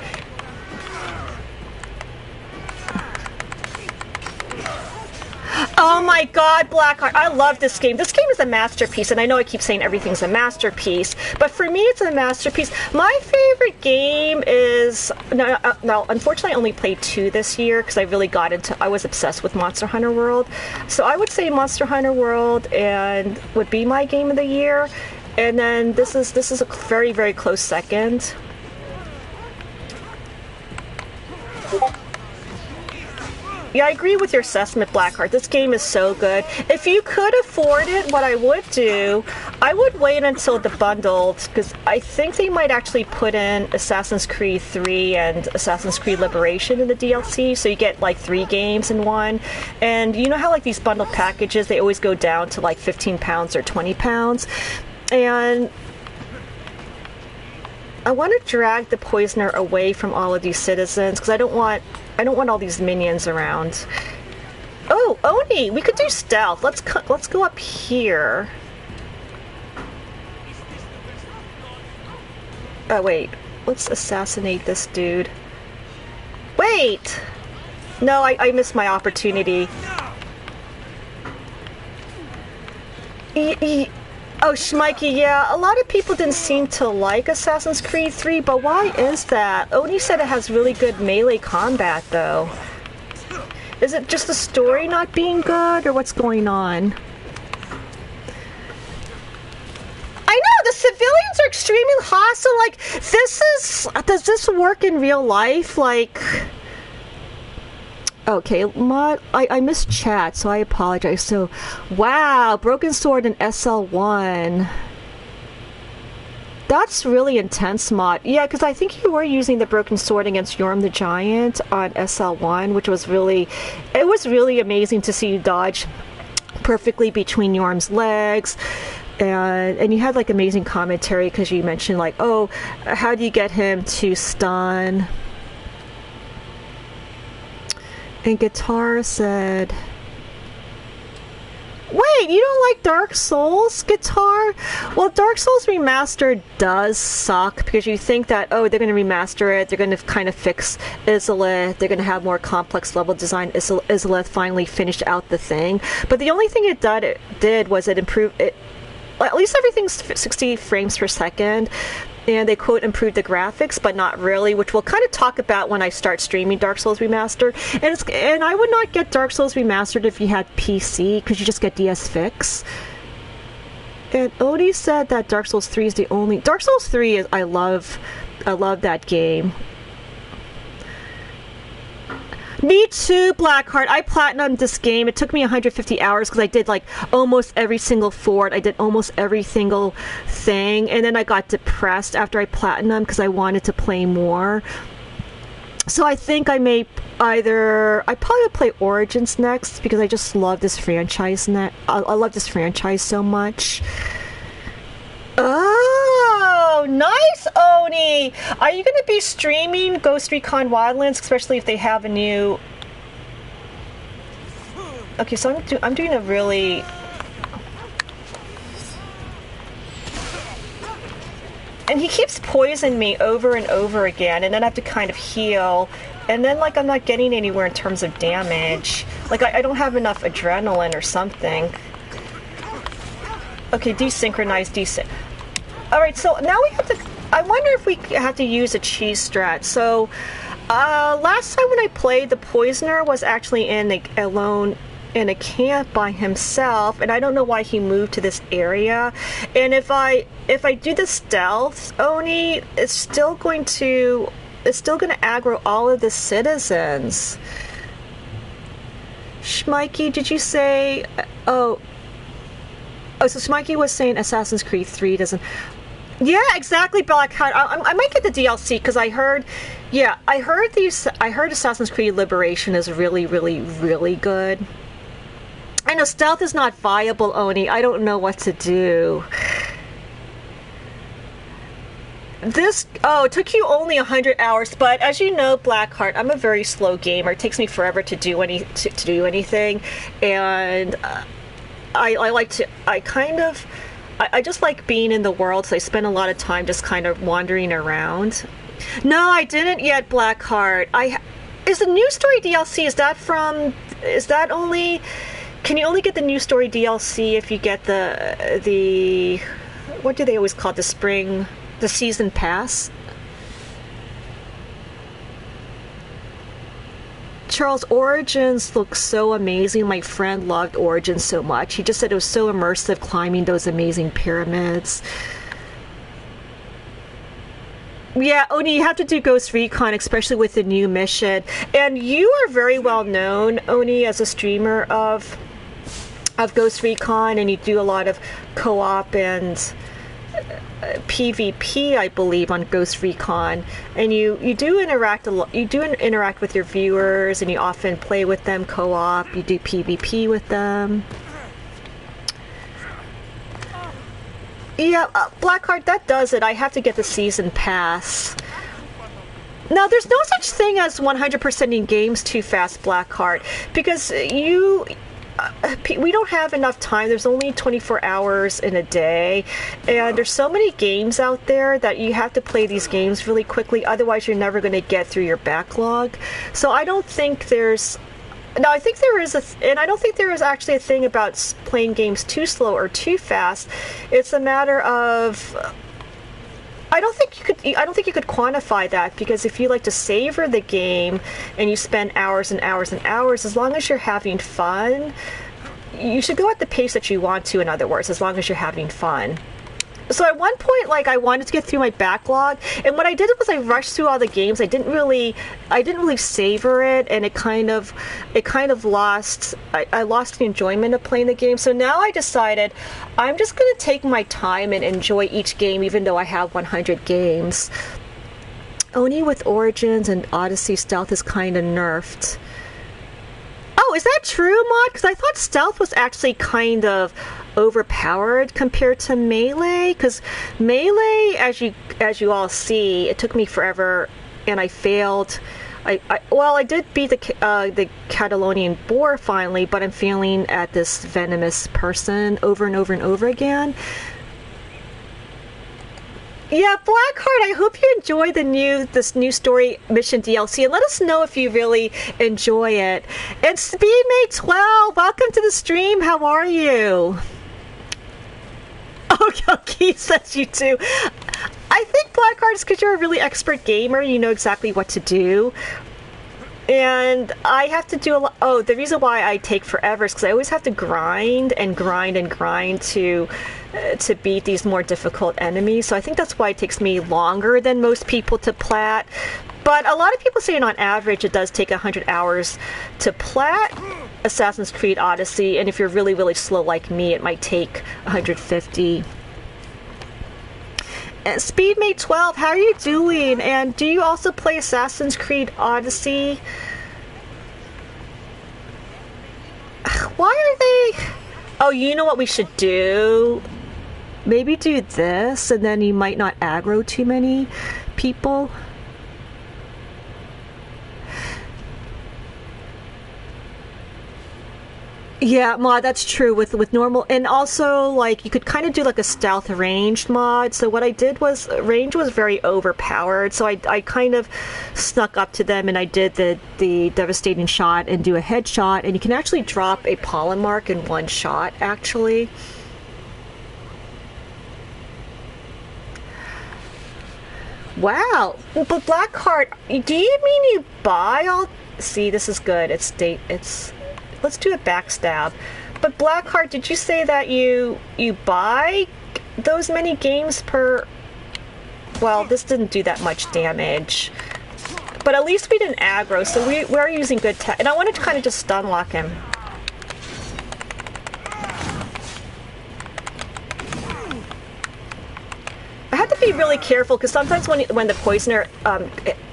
Oh my god, Blackheart, I love this game. This game is a masterpiece, and I know I keep saying everything's a masterpiece, but for me it's a masterpiece. My favorite game is... No, unfortunately I only played 2 this year, because I was obsessed with Monster Hunter World. So I would say Monster Hunter World would be my game of the year. And then this is a very, very close second. Yeah, I agree with your assessment, Blackheart. This game is so good. If you could afford it, what I would do, I would wait until the bundled, because I think they might actually put in Assassin's Creed 3 and Assassin's Creed Liberation in the DLC, so you get like 3 games in one. And you know how like these bundled packages, they always go down to like £15 or £20? And I want to drag the poisoner away from all of these citizens, because I don't want all these minions around. Oh, Oni, we could do stealth. Let's go up here. Oh wait, let's assassinate this dude. Wait! No, I missed my opportunity. Oh, Schmikey, yeah, a lot of people didn't seem to like Assassin's Creed 3, but why is that? Oni said it has really good melee combat, though. Is it just the story not being good, or what's going on? extremely hostile. Like, does this work in real life? Like, okay, I missed chat, so I apologize. So, wow, Broken Sword in SL1. That's really intense, mod. Yeah, because I think you were using the Broken Sword against Yorm the Giant on SL1, which was really amazing to see you dodge perfectly between Yorm's legs. And you had like amazing commentary because you mentioned like, oh, how do you get him to stun? And Guitar said, wait, you don't like Dark Souls, Guitar? Well, Dark Souls Remastered does suck because you think that, oh, they're going to remaster it, they're going to kind of fix Izalith, they're going to have more complex level design. Izalith finally finished out the thing. But the only thing it did was it improved it. At least everything's 60 frames per second, and they quote improved the graphics, but not really, which we'll kind of talk about when I start streaming Dark Souls Remastered. And I would not get Dark Souls Remastered if you had PC, because you just get DS Fix. And Odie said that Dark Souls 3 is the only... Dark Souls 3 is... I love that game. Me too, Blackheart. I platinumed this game. It took me 150 hours because I did like almost every single fort. I did almost every single thing. And then I got depressed after I platinumed because I wanted to play more. So I think I may I probably would play Origins next because I just love this franchise. I love this franchise so much. Oh, nice, Oni! Are you going to be streaming Ghost Recon Wildlands, especially if they have a new... Okay, so I'm doing a really... And he keeps poisoning me over and over again, and then I have to kind of heal. And then, like, I'm not getting anywhere in terms of damage. Like, I don't have enough adrenaline or something. Okay, desynchronize. Alright, so now we have to... I wonder if we have to use a cheese strat. So, last time when I played, the Poisoner was actually alone in a camp by himself, and I don't know why he moved to this area. And if I do the stealth, Oni, it's still going to aggro all of the citizens. Schmikey, did you say... Oh, so Schmikey was saying Assassin's Creed 3 doesn't... Yeah, exactly, Blackheart. I might get the DLC because I heard Assassin's Creed Liberation is really, really, really good. I know stealth is not viable, Oni. I don't know what to do. It took you only 100 hours, but as you know, Blackheart, I'm a very slow gamer. It takes me forever to do anything, and I just like being in the world, so I spend a lot of time just kind of wandering around. No, I didn't yet, Blackheart. Is the new story DLC, can you only get the new story DLC if you get the what do they always call it, the season pass? Charles, Origins looks so amazing. My friend loved Origins so much. He just said it was so immersive climbing those amazing pyramids. Yeah, Oni, you have to do Ghost Recon, especially with the new mission. And you are very well known, Oni, as a streamer of Ghost Recon, and you do a lot of co-op and PvP, I believe, on Ghost Recon, and you do interact a lot. You do interact with your viewers, and you often play with them co-op. You do PvP with them. Yeah, Blackheart, that does it. I have to get the season pass. Now, there's no such thing as 100%ing games too fast, Blackheart, because we don't have enough time. There's only 24 hours in a day, and there's so many games out there that you have to play these games really quickly, otherwise you're never going to get through your backlog. So I don't think there's... No, I think there is and I don't think there is actually a thing about playing games too slow or too fast. It's a matter of... I don't think you could quantify that, because if you like to savor the game and you spend hours and hours and hours, as long as you're having fun, you should go at the pace that you want to, in other words, as long as you're having fun. So at one point, like, I wanted to get through my backlog, and what I did was I rushed through all the games. I didn't really savor it, and it kind of lost. I lost the enjoyment of playing the game. So now I decided I'm just going to take my time and enjoy each game, even though I have 100 games. Only with Origins and Odyssey, stealth is kind of nerfed. Oh, is that true, Mod? Because I thought stealth was actually kind of overpowered compared to melee. Because melee, as you all see, it took me forever, and I failed. I did beat the Catalonian boar finally, but I'm failing at this venomous person over and over and over again. Yeah, Blackheart, I hope you enjoy this new story mission DLC, and let us know if you really enjoy it. And Speedmate12, welcome to the stream. How are you? Oh, Keith says you too. I think Blackheart is because you're a really expert gamer. You know exactly what to do. And I have to do a lot. Oh, the reason why I take forever is because I always have to grind and grind and grind to beat these more difficult enemies. So I think that's why it takes me longer than most people to plat. But a lot of people say on average it does take 100 hours to plat Assassin's Creed Odyssey. And if you're really, really slow like me, it might take 150. And Speedmate12, how are you doing? And do you also play Assassin's Creed Odyssey? Why are they... Oh, you know what we should do? Maybe do this, and then you might not aggro too many people. Yeah, mod, that's true with normal, and also like you could kind of do like a stealth ranged mod. So what I did was range was very overpowered, so I kind of snuck up to them and I did the devastating shot and do a headshot, and you can actually drop a pollen mark in one shot actually. Wow, but Blackheart, do you mean you buy all? See, this is good. Let's do a backstab. But Blackheart, did you say that you buy those many games per... Well, this didn't do that much damage. But at least we didn't aggro, so we are using good tech. And I wanted to kind of just stun lock him. I have to be really careful because sometimes when the poisoner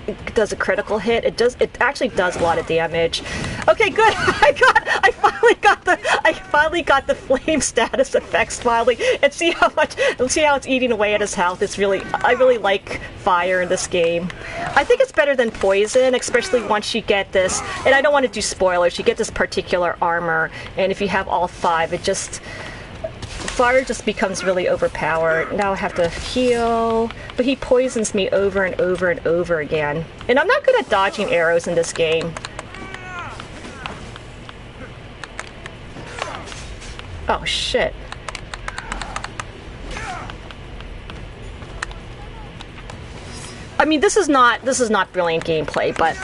it does a critical hit, it actually does a lot of damage. Okay, good. I finally got the flame status effects finally, and see how it's eating away at his health. I really like fire in this game. I think it's better than poison, especially once you get this. And I don't want to do spoilers. You get this particular armor, and if you have all 5, fire just becomes really overpowered. Now I have to heal, but he poisons me over and over and over again. And I'm not good at dodging arrows in this game. Oh shit. I mean, this is not brilliant gameplay, but...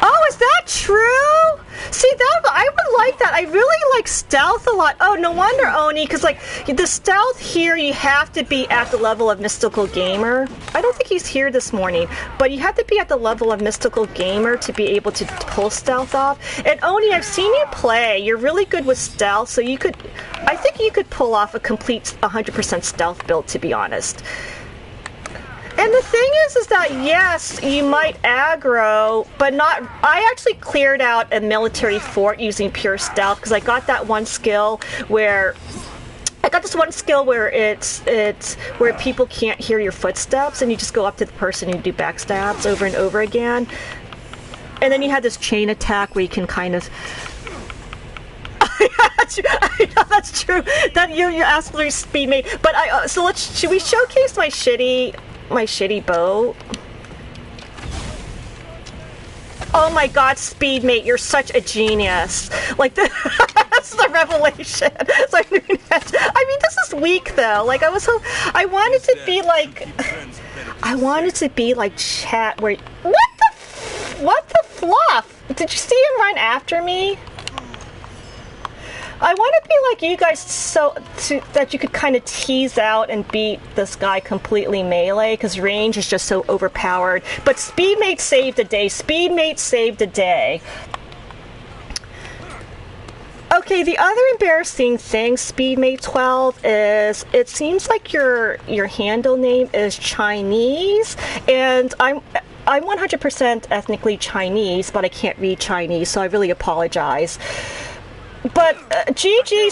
Oh, is that true? See, I would like that. I really like stealth a lot. Oh, no wonder, Oni, because like the stealth here, you have to be at the level of Mystical Gamer. I don't think he's here this morning, but you have to be at the level of Mystical Gamer to be able to pull stealth off. And Oni, I've seen you play. You're really good with stealth, so I think you could pull off a complete 100% stealth build, to be honest. And the thing is that yes, you might aggro, but not. I actually cleared out a military fort using pure stealth because I got that one skill where it's where people can't hear your footsteps, and you just go up to the person and do backstabs over and over again. And then you have this chain attack where you can kind of. I know that's true. That you're absolutely speedmate. But should we showcase my shitty bow? Oh my god, Speedmate, you're such a genius. Like, that's the revelation. So, I mean, this is weak, though. Like, I wanted to be like chat where... What the fluff? Did you see him run after me? I want to be like you guys, that you could kind of tease out and beat this guy completely melee, because range is just so overpowered. But Speedmate saved the day. Speedmate saved the day. Okay, the other embarrassing thing, Speedmate 12, is it seems like your handle name is Chinese, and I'm 100% ethnically Chinese, but I can't read Chinese, so I really apologize. But GG,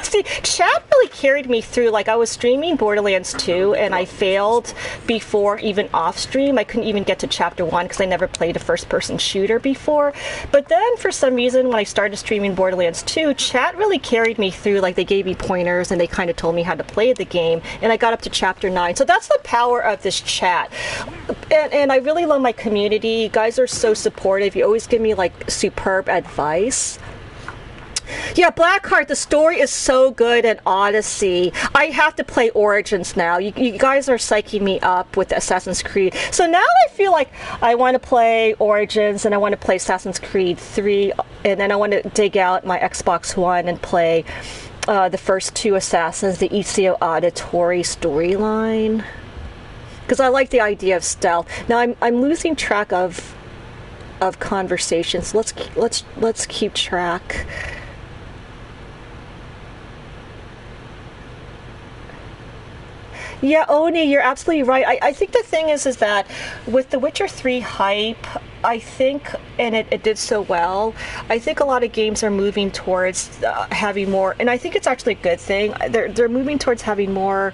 see, chat really carried me through. Like, I was streaming Borderlands 2, and I failed before even off stream. I couldn't even get to chapter 1 because I never played a first-person shooter before. But then, for some reason, when I started streaming Borderlands 2, chat really carried me through. Like, they gave me pointers, and they kind of told me how to play the game, and I got up to chapter 9. So that's the power of this chat. And I really love my community. You guys are so supportive. You always give me, like, superb advice. Yeah, Blackheart, the story is so good in Odyssey. I have to play Origins now. You guys are psyching me up with Assassin's Creed. So now I feel like I want to play Origins, and I want to play Assassin's Creed 3, and then I want to dig out my Xbox One and play the first 2 Assassins, the Ezio Auditore storyline. Because I like the idea of stealth. Now I'm losing track of conversations. Let's keep track. Yeah, Oni, you're absolutely right. I think the thing is that with the Witcher 3 hype, I think, and it did so well, I think a lot of games are moving towards having more, and I think it's actually a good thing. They're moving towards having more,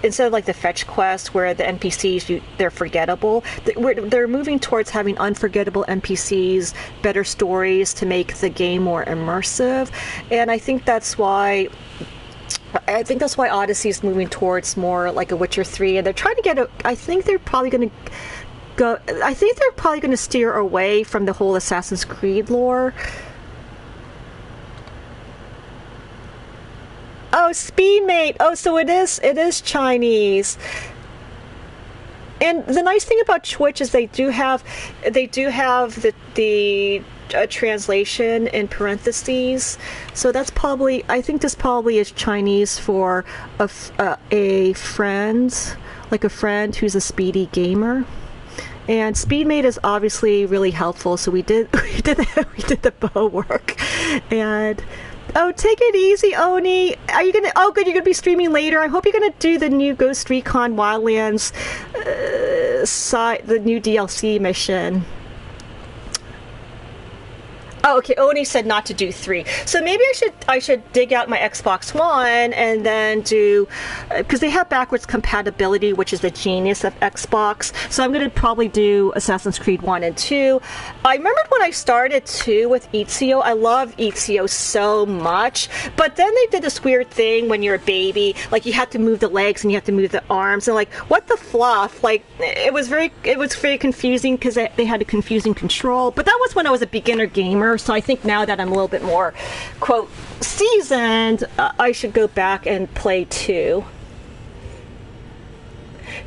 instead of like the fetch quest where the NPCs, they're forgettable, they're moving towards having unforgettable NPCs, better stories to make the game more immersive. And I think that's why Odyssey is moving towards more like a Witcher 3, and they're trying to get I think they're probably going to steer away from the whole Assassin's Creed lore. Oh, Speedmate. Oh, so it is Chinese. And the nice thing about Twitch is they do have the translation in parentheses. So that's probably, I think this probably is Chinese for a friend, like a friend who's a speedy gamer. And Speedmate is obviously really helpful. So we did the bow work. And oh, take it easy, Oni. Are you gonna? Oh, good. You're gonna be streaming later. I hope you're gonna do the new Ghost Recon Wildlands the new DLC mission. Oh, okay. Oni said not to do 3, so maybe I should dig out my Xbox One and then do, because they have backwards compatibility, which is the genius of Xbox. So I'm going to probably do Assassin's Creed 1 and 2. I remembered when I started 2 with Ezio. I love Ezio so much, but then they did this weird thing when you're a baby, like you have to move the legs and you have to move the arms, and like what the fluff? Like it was very confusing because they had a confusing control. But that was when I was a beginner gamer. So I think now that I'm a little bit more, quote, seasoned, I should go back and play 2.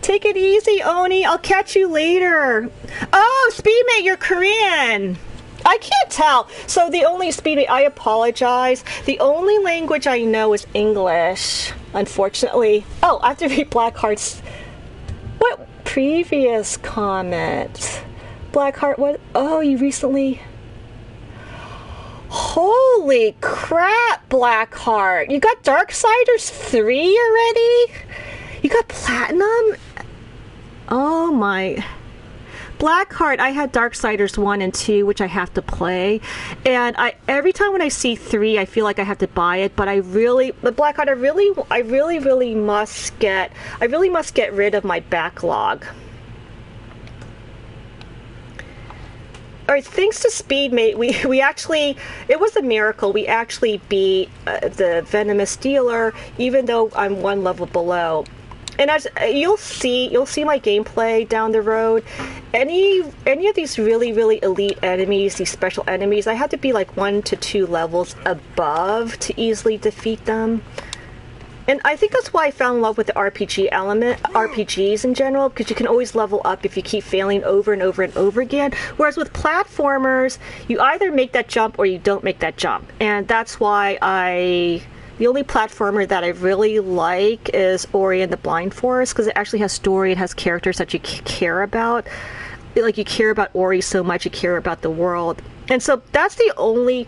Take it easy, Oni. I'll catch you later. Oh, Speedmate, you're Korean. I can't tell. So the only Speedmate, I apologize. The only language I know is English, unfortunately. Oh, I have to read Blackheart's. What previous comment? Blackheart, what? Oh, you recently. Holy crap, Blackheart. You got Darksiders 3 already? You got Platinum? Oh my. Blackheart, I had Darksiders 1 and 2, which I have to play. And every time when I see 3, I feel like I have to buy it. But Blackheart, I really must get rid of my backlog. All right, thanks to Speedmate, we actually, it was a miracle. We actually beat the Venomous Dealer, even though I'm 1 level below. And as you'll see my gameplay down the road. Any of these really elite enemies, these special enemies, I have to be like 1 to 2 levels above to easily defeat them. And I think that's why I fell in love with the RPGs in general, because you can always level up if you keep failing over and over and over again. Whereas with platformers, you either make that jump or you don't make that jump. And that's why the only platformer that I really like is Ori and the Blind Forest, because it actually has story, it has characters that you care about. Like, you care about Ori so much, you care about the world. And so that's the only...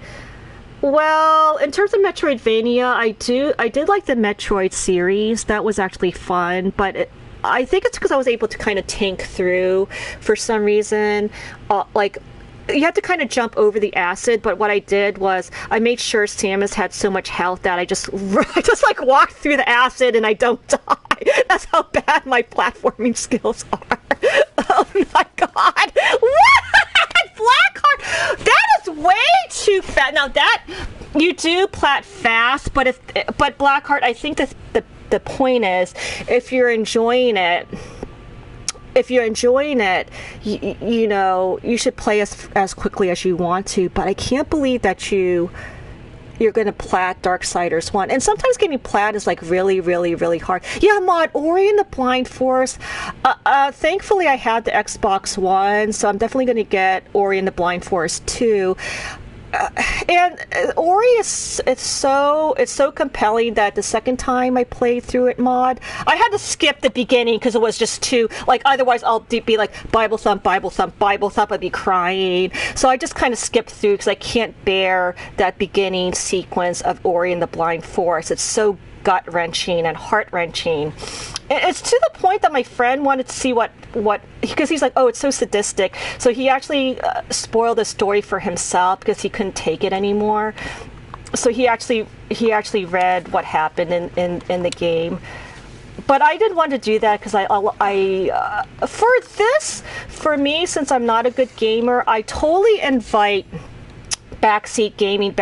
Well, in terms of Metroidvania, I did like the Metroid series. That was actually fun, but I think it's because I was able to kind of tank through for some reason. Like, you have to kind of jump over the acid, but what I did was I made sure Samus had so much health that I just like walked through the acid and I don't die. That's how bad my platforming skills are. Oh my god! What? Blackheart! That is way too fast. Now that you do plat fast, but Blackheart, I think that the point is, if you're enjoying it, you know, you should play as quickly as you want to. But I can't believe that you're going to plat Darksiders 1. And sometimes getting plat is like really, really, really hard. Yeah, Mod, Ori and the Blind Forest. Thankfully, I had the Xbox One, so I'm definitely going to get Ori and the Blind Forest 2. And Ori it's so compelling that the second time I played through it, Mod, I had to skip the beginning because it was just too, like, otherwise I'll be like Bible thump, I'd be crying. So I just kind of skipped through because I can't bear that beginning sequence of Ori and the Blind Forest. It's so gut-wrenching and heart-wrenching. It's to the point that my friend wanted to see what because he's like, oh, it's so sadistic. So he actually spoiled the story for himself because he couldn't take it anymore. So he actually read what happened in the game. But I didn't want to do that because for me, since I'm not a good gamer, I totally invite backseat gaming,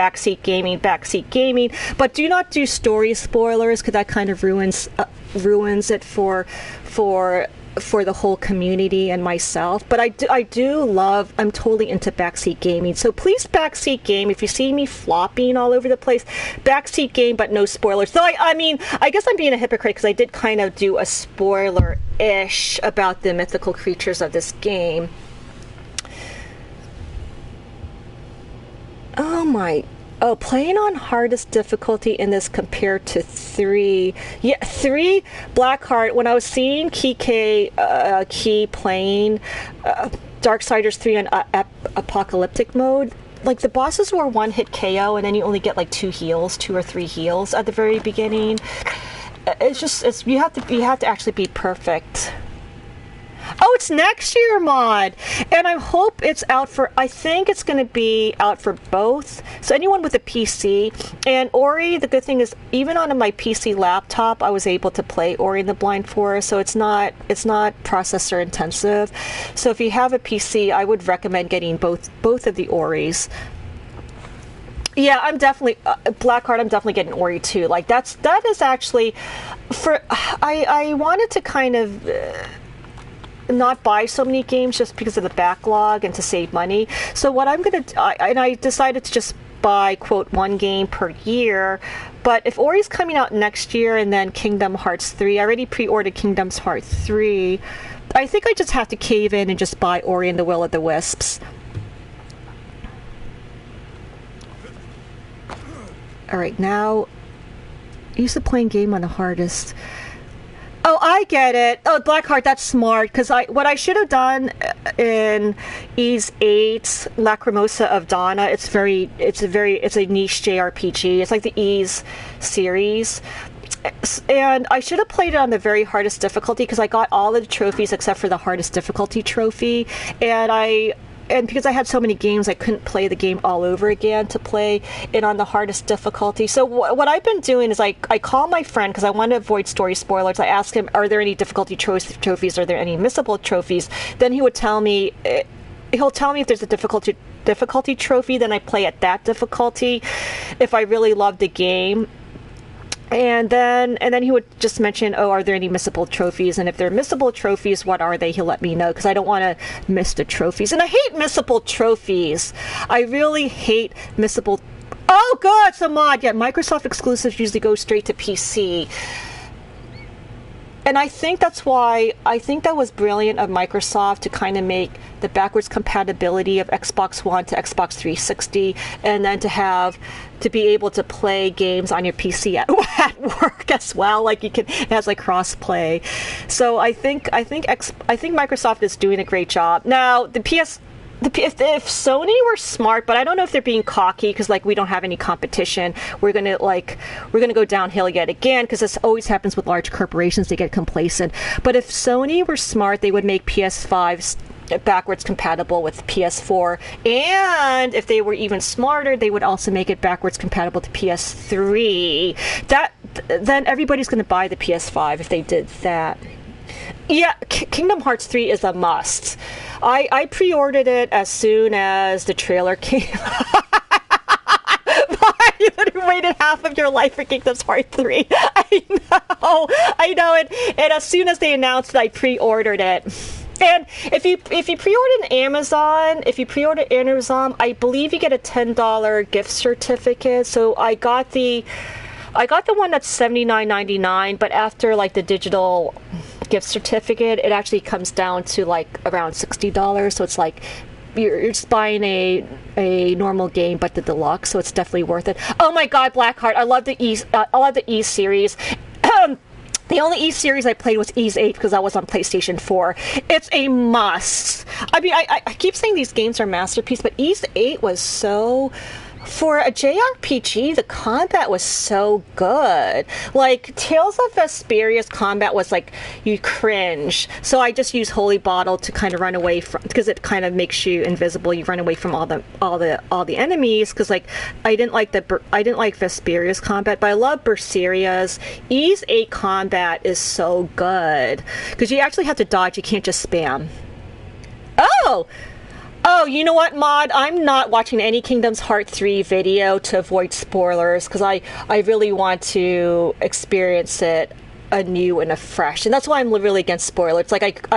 but do not do story spoilers because that kind of ruins it for the whole community and myself. But I'm totally into backseat gaming. So please backseat game. If you see me flopping all over the place, backseat game, but no spoilers. So I mean, I guess I'm being a hypocrite because I did kind of do a spoiler-ish about the mythical creatures of this game. Playing on hardest difficulty in this compared to 3. Yeah, 3, Blackheart, when I was seeing Key playing Darksiders 3 on apocalyptic mode, like, the bosses were one-hit KO and then you only get like 2 or 3 heals at the very beginning. You have to actually be perfect. Oh, it's next year, Mod! And I hope it's out I think it's going to be out for both. So anyone with a PC. And Ori, the good thing is, even on my PC laptop, I was able to play Ori and the Blind Forest, so it's not processor intensive. So if you have a PC, I would recommend getting both of the Oris. Yeah, I'm definitely Blackheart. I'm definitely getting Ori too. Like, that is actually I wanted to kind of not buy so many games just because of the backlog and to save money. So what I'm going to... I decided to just buy, quote, 1 game per year. But if Ori's coming out next year and then Kingdom Hearts 3... I already pre-ordered Kingdom Hearts 3. I think I just have to cave in and just buy Ori and the Will of the Wisps. Alright, now... Use the playing game on the hardest... Oh, I get it. Oh, Blackheart, that's smart. Because what I should have done in Ys 8, Lacrimosa of Donna, it's a niche JRPG. It's like the Ys series. And I should have played it on the very hardest difficulty because I got all of the trophies except for the hardest difficulty trophy. And because I had so many games, I couldn't play the game all over again to play it on the hardest difficulty. So what I've been doing is I call my friend because I want to avoid story spoilers. I ask him, are there any difficulty trophies? Are there any missable trophies? Then he would tell me... He'll tell me if there's a difficulty trophy, then I play at that difficulty if I really love the game. And then he would just mention, oh, are there any missable trophies? And if they're missable trophies, what are they? He'll let me know because I don't want to miss the trophies. And I hate missable trophies. I really hate missable Oh, good. So mod, yeah, Microsoft exclusives usually go straight to PC. And I think that's why, I think that was brilliant of Microsoft to kind of make the backwards compatibility of Xbox One to Xbox 360, and then to be able to play games on your PC at work as well. Like it has like cross-play. So I think Microsoft is doing a great job. Now, if Sony were smart, but I don't know if they're being cocky because like we don't have any competition, we're gonna go downhill yet again, because this always happens with large corporations. They get complacent. But if Sony were smart, they would make PS5s backwards compatible with PS4, and if they were even smarter, they would also make it backwards compatible to PS3. Then everybody's going to buy the PS5 if they did that. Yeah, Kingdom Hearts 3 is a must. I pre-ordered it as soon as the trailer came. You literally waited half of your life for Kingdom Hearts 3. I know it. And as soon as they announced it, I pre-ordered it. And if you pre-order Amazon, I believe you get a $10 gift certificate. So I got the one that's $79.99, but after like the digital gift certificate, it actually comes down to like around $60. So it's like you're just buying a normal game, but the deluxe. So it's definitely worth it. Oh my God, Blackheart! I love the E series. The only E series I played was Ys 8 because I was on PlayStation 4. It's a must. I mean, I keep saying these games are masterpieces, but Ys 8 was so... For a JRPG, the combat was so good. Like, Tales of Vesperia's combat was like, you cringe. So I just use Holy Bottle to kind of run away from, because it kind of makes you invisible. You run away from all the enemies. Because like, I didn't like Vesperia's combat, but I love Berseria's. Ys 8 combat is so good because you actually have to dodge. You can't just spam. Oh, you know what, Mod? I'm not watching any Kingdom Hearts 3 video to avoid spoilers because I really want to experience it anew and afresh. And that's why I'm really against spoilers. It's like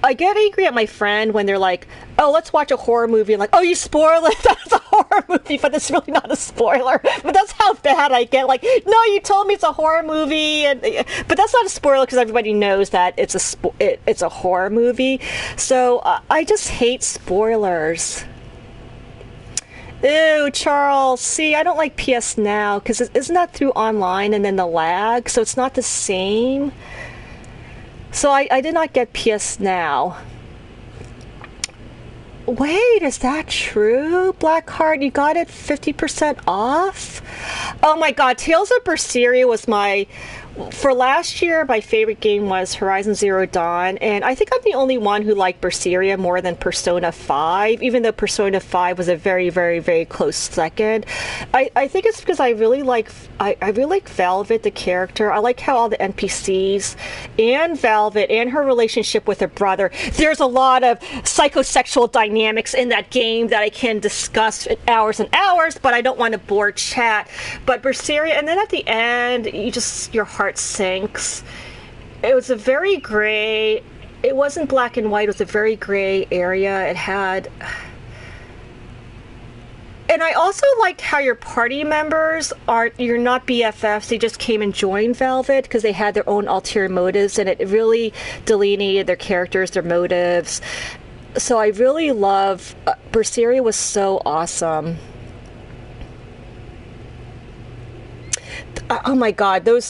I get angry at my friend when they're like, oh, let's watch a horror movie. I'm like, oh, you spoil it? That's a horror movie, but it's really not a spoiler. But that's how bad I get. Like, no, you told me it's a horror movie. But that's not a spoiler because everybody knows that it's a horror movie. So I just hate spoilers. Ew, Charles. See, I don't like PS Now because isn't that through online and then the lag? So it's not the same. So I did not get PS Now. Wait, is that true? Blackheart, you got it 50% off? Oh my God, Tales of Berseria was for last year, my favorite game was Horizon Zero Dawn, and I think I'm the only one who liked Berseria more than Persona 5, even though Persona 5 was a very, very, very close second. I think it's because I really like Velvet, the character. I like how all the NPCs and Velvet and her relationship with her brother, there's a lot of psychosexual dynamics in that game that I can discuss in hours and hours, but I don't want to bore chat. But Berseria, and then at the end, your heart sinks. It was a very gray, it wasn't black and white, it was a very gray area. It had, and I also liked how your party members you're not BFFs, they just came and joined Velvet because they had their own ulterior motives, and it really delineated their characters, their motives. So I really love Berseria was so awesome. Oh my God, and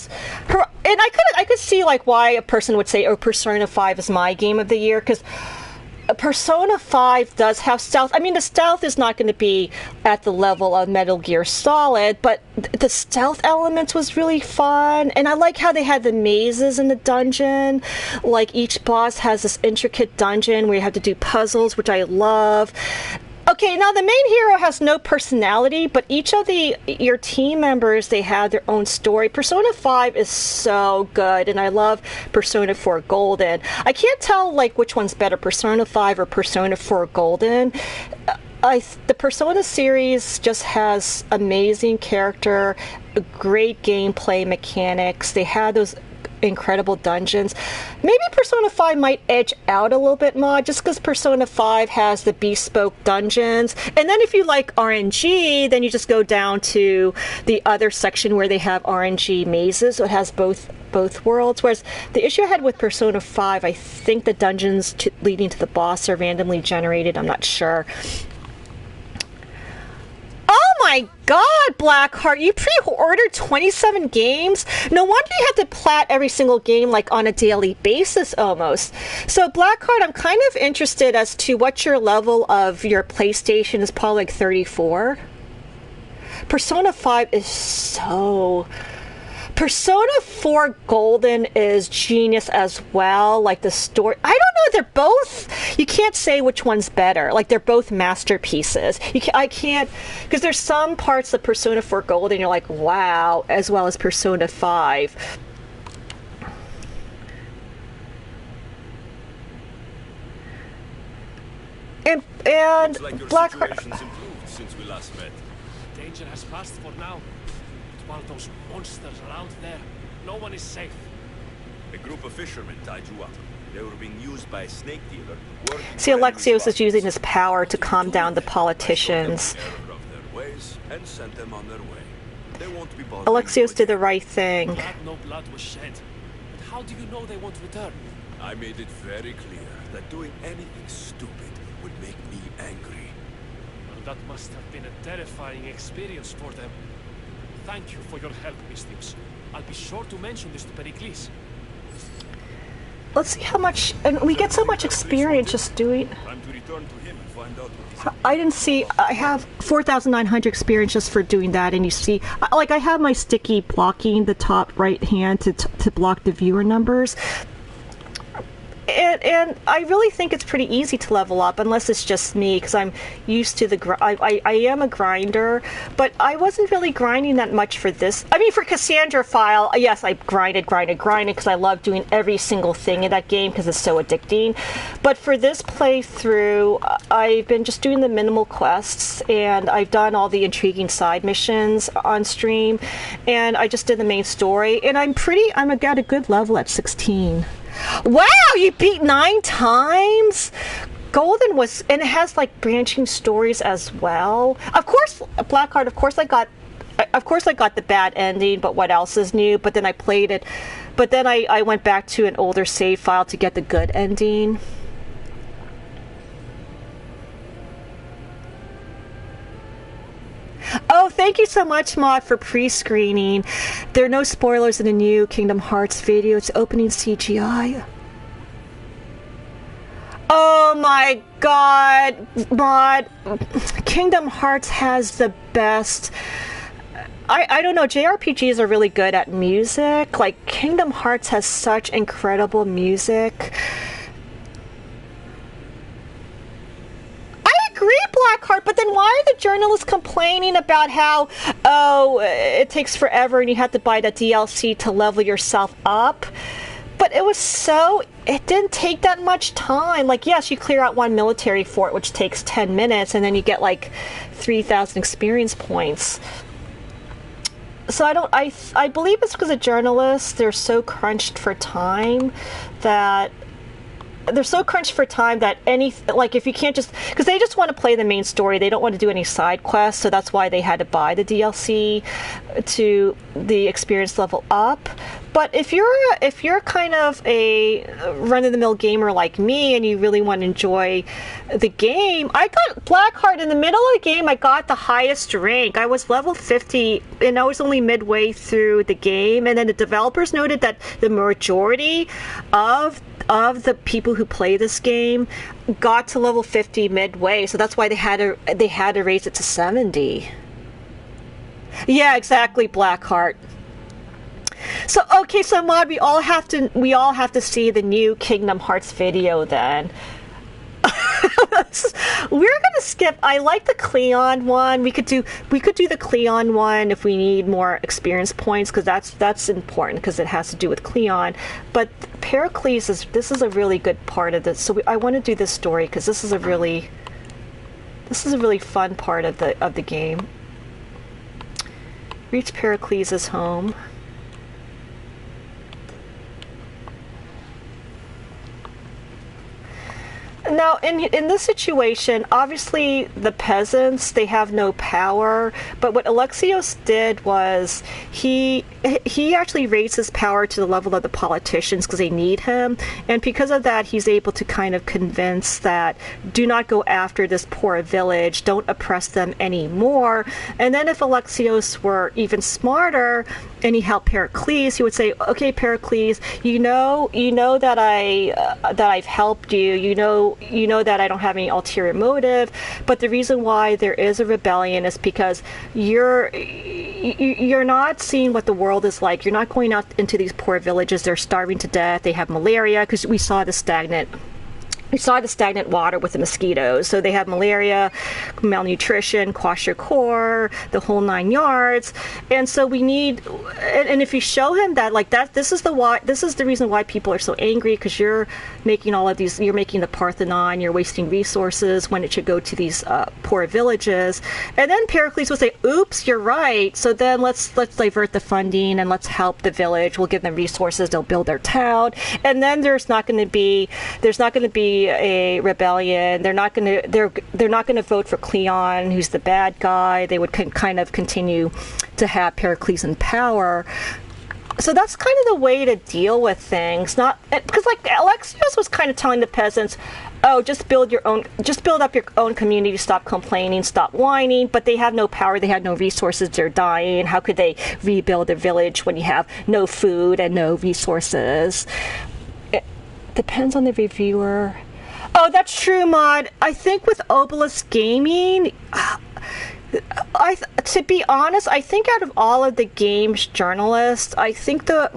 I could see like why a person would say, oh, Persona 5 is my game of the year, because Persona 5 does have stealth. I mean, the stealth is not going to be at the level of Metal Gear Solid, but the stealth elements was really fun. And I like how they had the mazes in the dungeon. Like, each boss has this intricate dungeon where you have to do puzzles, which I love. Okay, now the main hero has no personality, but each of your team members, they have their own story. Persona 5 is so good, and I love Persona 4 Golden. I can't tell like which one's better, Persona 5 or Persona 4 Golden. The Persona series just has amazing character, great gameplay mechanics. They had those incredible dungeons. Maybe Persona 5 might edge out a little bit more, just because Persona 5 has the bespoke dungeons. And then if you like RNG, then you just go down to the other section where they have RNG mazes, so it has both worlds. Whereas the issue I had with Persona 5, I think the dungeons leading to the boss are randomly generated. I'm not sure. Oh my god, Blackheart, you pre-ordered 27 games? No wonder you have to plat every single game like on a daily basis almost. So Blackheart, I'm kind of interested as to what your level of your PlayStation is. Probably like 34. Persona 5 is so... Persona 4 Golden is genius as well. Like the story, I don't know. They're both. You can't say which one's better. Like they're both masterpieces. I can't, because there's some parts of Persona 4 Golden you're like, wow, as well as Persona 5. And like Blackheart. Since we last met. Danger has passed for now. While those monsters are out there, no one is safe. A group of fishermen tied you up. They were being used by a snake dealer. See, Alexios is using his power to calm down the politicians. And sent them on their way. They won't be bothered. Alexios did the right thing. Glad no blood was shed. But how do you know they won't return? I made it very clear that doing anything stupid would make me angry. Well, that must have been a terrifying experience for them. Thank you for your help, Mystios. I'll be sure to mention this to Pericles. Let's see how much, and we get so much experience just doing. Time to return to him and find out what he's... I didn't see, I have 4,900 experience just for doing that, and you see, like I have my sticky blocking the top right hand to block the viewer numbers. And I really think it's pretty easy to level up, unless it's just me, because I'm used to the I am a grinder, but I wasn't really grinding that much for this. I mean, for Cassandra File, yes, I grinded, because I love doing every single thing in that game, because it's so addicting. But for this playthrough, I've been just doing the minimal quests, and I've done all the intriguing side missions on stream, and I just did the main story, and I'm at a good level at 16. Wow, you beat 9 times? Golden was, and it has like branching stories as well. Of course, Blackheart, of course I got the bad ending, but what else is new? But then I played it, but then I went back to an older save file to get the good ending. Oh, thank you so much, Maud, for pre-screening. There are no spoilers in the new Kingdom Hearts video. It's opening CGI. Oh my god, Maud. Kingdom Hearts has the best... I don't know, JRPGs are really good at music. Like, Kingdom Hearts has such incredible music. Blackheart, but then why are the journalists complaining about how, oh, it takes forever and you have to buy the DLC to level yourself up? But it didn't take that much time. Like, yes, you clear out one military fort, which takes 10 minutes, and then you get like 3,000 experience points. So I believe it's because the journalists, they're so crunched for time that if you can't just, because they just want to play the main story, they don't want to do any side quests, so that's why they had to buy the DLC to the experience level up. But if you're kind of a run-of-the-mill gamer like me and you really want to enjoy the game, I got Blackheart in the middle of the game. I got the highest rank. I was level 50 and I was only midway through the game, and then the developers noted that the majority of the people who play this game got to level 50 midway, so that's why they had to raise it to 70. Yeah, exactly, Blackheart. So okay, so Maud, we all have to see the new Kingdom Hearts video then. We're gonna skip. I like the Cleon one. We could do the Cleon one if we need more experience points, because that's important because it has to do with Cleon. But Pericles is a really good part of this. So I want to do this story because this is a really fun part of the game. Reach Pericles' home. Now, in this situation, obviously the peasants, they have no power, but what Alexios did was he actually raised his power to the level of the politicians because they need him, and because of that, he's able to kind of convince that do not go after this poor village, don't oppress them anymore. And then if Alexios were even smarter and he helped Pericles, he would say, okay, Pericles, you know that I've helped you, you know that I don't have any ulterior motive, but the reason why there is a rebellion is because you're not seeing what the world is like. You're not going out into these poor villages. They're starving to death. They have malaria because we saw the stagnant water with the mosquitoes. So they have malaria, malnutrition, kwashiorkor, the whole 9 yards. And so we need, and if you show him that, like that, this is the reason why people are so angry, because you're making all of these, you're making the Parthenon, you're wasting resources when it should go to these poor villages. And then Pericles would say, oops, you're right. So then let's divert the funding and let's help the village. We'll give them resources. They'll build their town. And then there's not going to be a rebellion. They're not going to vote for Cleon, who's the bad guy. They would kind of continue to have Pericles in power. So that's kind of the way to deal with things. Not because like Alexios was kind of telling the peasants, oh, just build up your own community, stop complaining, stop whining, but they have no power, they have no resources, they're dying. How could they rebuild a village when you have no food and no resources? It depends on the reviewer. Oh, that's true, Maud. I think with Obelisk Gaming, to be honest, I think out of all of the games journalists, I think the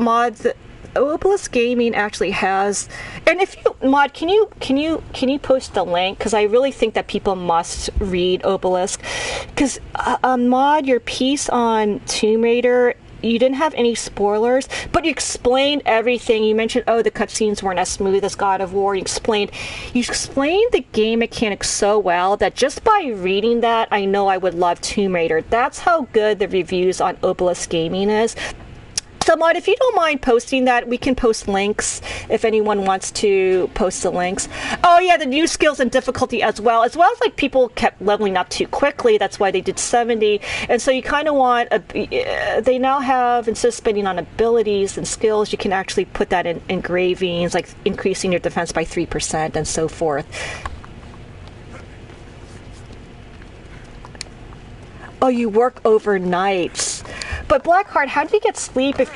Obelisk Gaming actually has. And if you, Maud, can you post the link? Because I really think that people must read Obelisk. Because Maud, your piece on Tomb Raider, you didn't have any spoilers, but you explained everything. You mentioned, oh, the cutscenes weren't as smooth as God of War. You explained the game mechanics so well that just by reading that, I know I would love Tomb Raider. That's how good the reviews on Obelisk Gaming is. So, Maud, if you don't mind posting that, we can post links if anyone wants to post the links. Oh, yeah, the new skills and difficulty as well as like people kept leveling up too quickly. That's why they did 70. And so you kind of want, they now have, instead of spending on abilities and skills, you can actually put that in engravings, like increasing your defense by 3% and so forth. Oh, you work overnights. But Blackheart, how do you get sleep if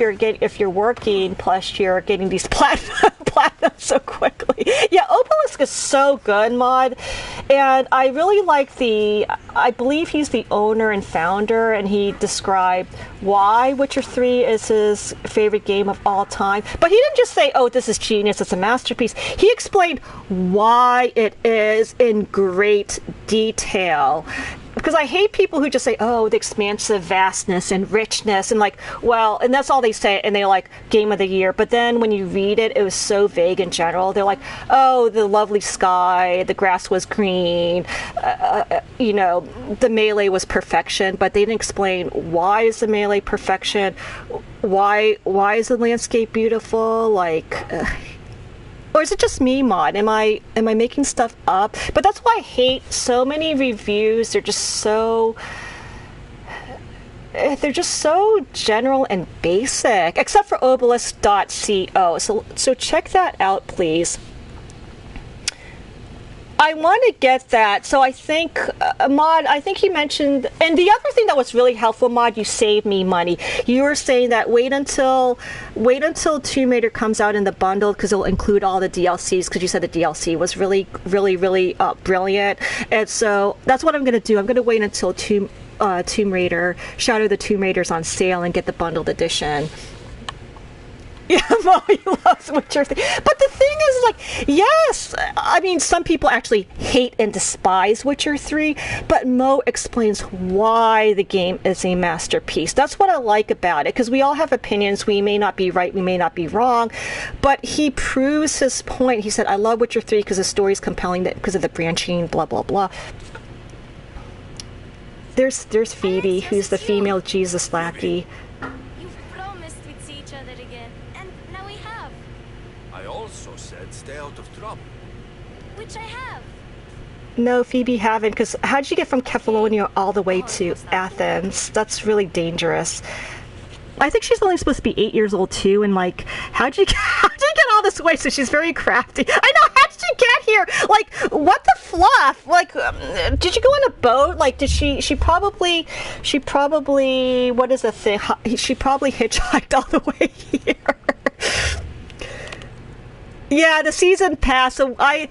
you're working, plus you're getting these platinum so quickly? Yeah, Obelisk is so good, Maud. And I really like I believe he's the owner and founder, and he described why Witcher 3 is his favorite game of all time. But he didn't just say, oh, this is genius, it's a masterpiece. He explained why it is in great detail. Because I hate people who just say, oh, the expansive vastness and richness, and like, well, and that's all they say, and they're like, game of the year. But then when you read it, it was so vague in general. They're like, oh, the lovely sky, the grass was green, the melee was perfection, but they didn't explain why is the melee perfection, why is the landscape beautiful, like... Or is it just me, Maud? Am I making stuff up? But that's why I hate so many reviews. They're just so general and basic, except for obelisk.co. So check that out, please. I want to get that. So I think, Maud, I think you mentioned, and the other thing that was really helpful, Maud, you saved me money. You were saying that wait until Tomb Raider comes out in the bundle, because it'll include all the DLCs, because you said the DLC was really, really, really brilliant. And so that's what I'm going to do. I'm going to wait until Tomb Raider, Shadow of the Tomb Raider's on sale and get the bundled edition. Yeah, Mo, he loves Witcher 3. But the thing is, like, yes, I mean, some people actually hate and despise Witcher 3, but Mo explains why the game is a masterpiece. That's what I like about it, because we all have opinions. We may not be right, we may not be wrong, but he proves his point. He said, I love Witcher 3 because the story is compelling, because of the branching, blah, blah, blah. There's Phoebe, who's the female Jesus lackey. I also said stay out of trouble. which I have. No, Phoebe, haven't. Because how'd you get from Kefalonia all the way to Athens? That's really dangerous. I think she's only supposed to be 8 years old too, and like, how'd you get all this way? So she's very crafty. I know, how'd she get here? Like, what the fluff? Like, did you go on a boat? Like, did she probably, what is the thing? She probably hitchhiked all the way here. Yeah, the season pass. So I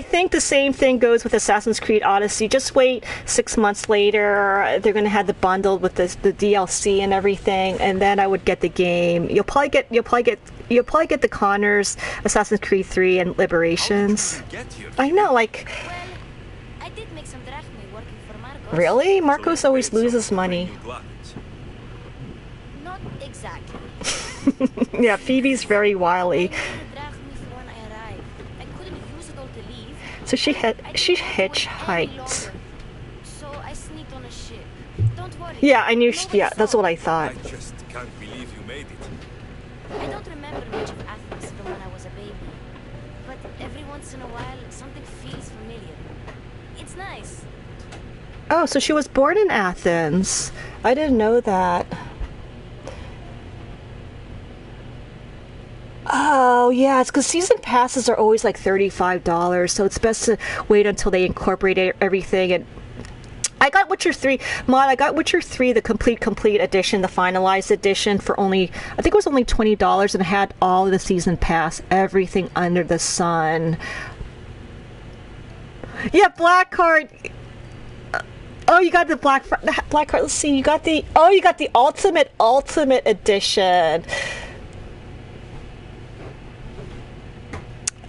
think the same thing goes with Assassin's Creed Odyssey. Just wait 6 months later. They're going to have the bundle with the DLC and everything, and then I would get the game. You'll probably get the Connors, Assassin's Creed 3, and Liberations. I know, like. Well, I did make some drachmae working for Marcos. Really? Marcos always loses money. Not exactly. Yeah, Phoebe's very wily. So she hitchhiked. So I sneaked on a ship. Don't worry. Yeah, I knew. Yeah, that's what I thought. I just can't believe you made it. I don't remember much of Athens from when I was a baby, but every once in a while something feels familiar. It's nice. Oh, so she was born in Athens. I didn't know that. Oh, yeah, it's because season passes are always like $35, so it's best to wait until they incorporate everything. And I got Witcher 3, Mod, I got Witcher 3, the complete edition, the finalized edition, for only, I think it was only $20, and it had all of the season pass, everything under the sun. Yeah, Black Card. Oh, you got the Black Card. Let's see, you got the ultimate edition.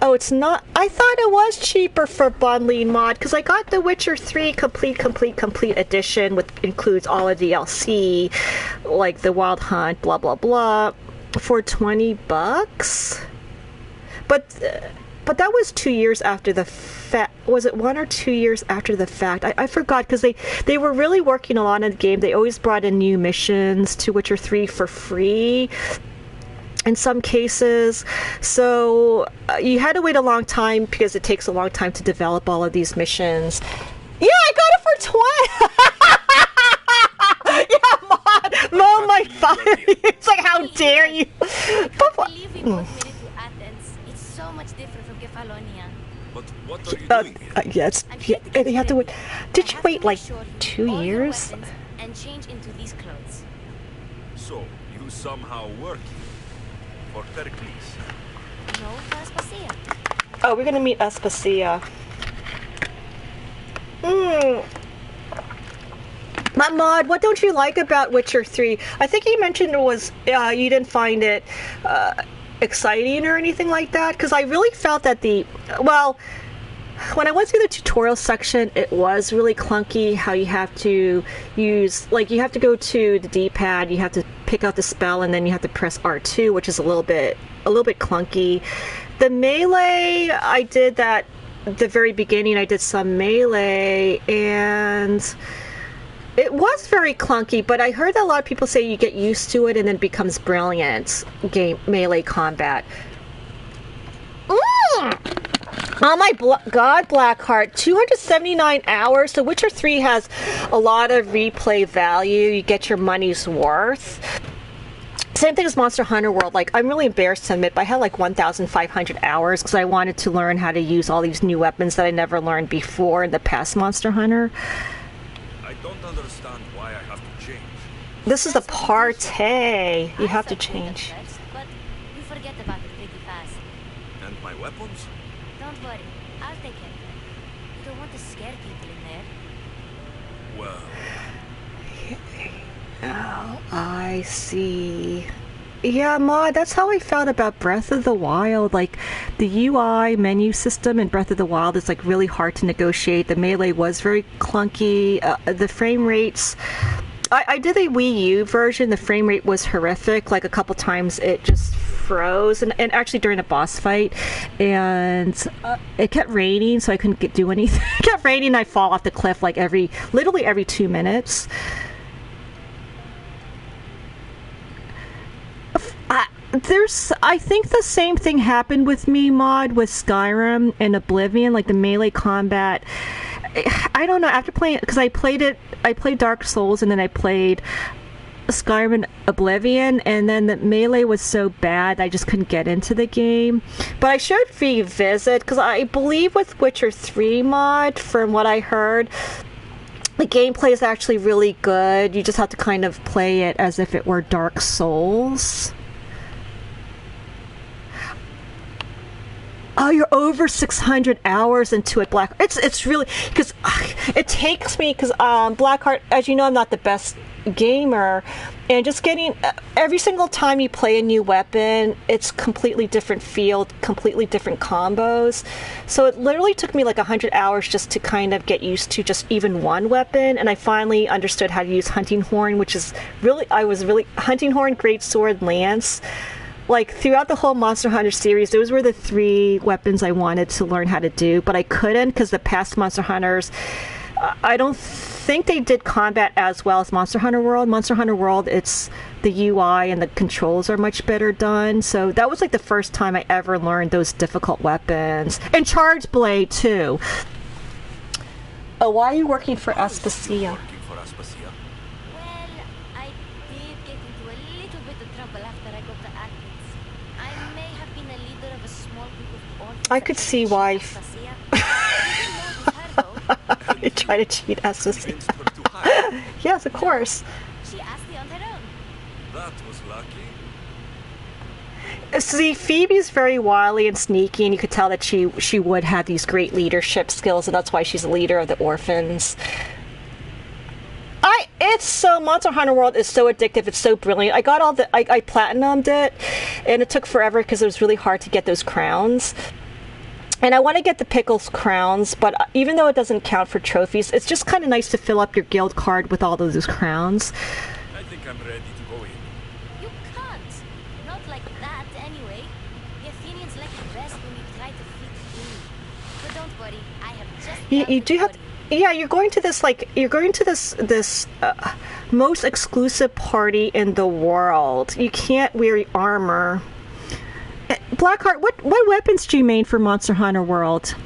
Oh, it's not. I thought it was cheaper for bundling, Mod, because I got the Witcher 3 complete edition, which includes all of the DLC, like the Wild Hunt, blah blah blah, for $20. But that was 2 years after the fact. Was it 1 or 2 years after the fact? I forgot, because they were really working a lot on the game. They always brought in new missions to Witcher 3 for free in some cases, so you had to wait a long time because it takes a long time to develop all of these missions. Yeah, I got it for 20. Yeah, Mod, my fire. It's like, how dare you? I believe we both made it to Athens. It's so much different from Kefalonia. But what are you doing here? Yes, they have to wait. Did you wait like 2 years? And change into these clothes. So, you somehow work here for Pericles? No, for Aspasia. Oh, we're gonna meet Aspasia. But Mod, what don't you like about Witcher 3? I think you mentioned it was you didn't find it exciting or anything like that, because I really felt that when I went through the tutorial section, it was really clunky how you have to use, like, you have to go to the D-pad, you have to pick out the spell, and then you have to press R2, which is a little bit clunky. The melee, I did that at the very beginning. I did some melee, and it was very clunky, but I heard that a lot of people say you get used to it and then it becomes brilliant melee combat. Oh my God, Blackheart, 279 hours. So Witcher 3 has a lot of replay value. You get your money's worth. Same thing as Monster Hunter World. Like, I'm really embarrassed to admit, but I had like 1,500 hours because I wanted to learn how to use all these new weapons that I never learned before in the past Monster Hunter. I don't understand why I have to change. This is the party. You have to change. But you forget about it pretty fast. And my weapons? Don't worry, I'll take care of them. You don't want to scare people in there. Well... Oh, I see. Yeah, Mod, that's how I felt about Breath of the Wild. Like, the UI menu system in Breath of the Wild is like really hard to negotiate. The melee was very clunky. The frame rates... I did a Wii U version. The frame rate was horrific. Like, a couple times it just froze, and actually during a boss fight, and it kept raining, so I couldn't do anything. It kept raining, and I fall off the cliff like literally every 2 minutes. I think the same thing happened with me, Mod, with Skyrim and Oblivion, like the melee combat. I don't know, after playing, because I played Dark Souls and then I played Skyrim and Oblivion, and then the melee was so bad I just couldn't get into the game. But I should revisit, because I believe with Witcher 3 Mod, from what I heard, the gameplay is actually really good. You just have to kind of play it as if it were Dark Souls. Oh, you're over 600 hours into it, Black. It's really, because it takes me, because Blackheart, as you know, I'm not the best gamer, and just getting every single time you play a new weapon, it's completely different field, completely different combos. So it literally took me like 100 hours just to kind of get used to just even one weapon, and I finally understood how to use Hunting Horn, which is really, Hunting Horn, Greatsword, Lance. Like, throughout the whole Monster Hunter series, those were the 3 weapons I wanted to learn how to do, but I couldn't, because the past Monster Hunters, I don't think they did combat as well as Monster Hunter World. Monster Hunter World, it's the UI and the controls are much better done, so that was like the first time I ever learned those difficult weapons. And Charge Blade, too. Oh, why are you working for Aspasia? I could see why. You try to cheat us. Yes, of course. She asked me on her own. That was lucky. See, Phoebe's very wily and sneaky, and you could tell that she would have these great leadership skills, and that's why she's a leader of the orphans. Monster Hunter World is so addictive. It's so brilliant. I got I platinumed it, and it took forever because it was really hard to get those crowns. And I want to get the Pickles crowns, but even though it doesn't count for trophies, it's just kind of nice to fill up your guild card with all those crowns. I think I'm ready to go in. You can't. Not like that, anyway. The Athenians like you best when you try to fit in. But don't worry, I have just... You do have... Yeah, you're going to this most exclusive party in the world. You can't wear armor. Blackheart, what weapons do you main for Monster Hunter World?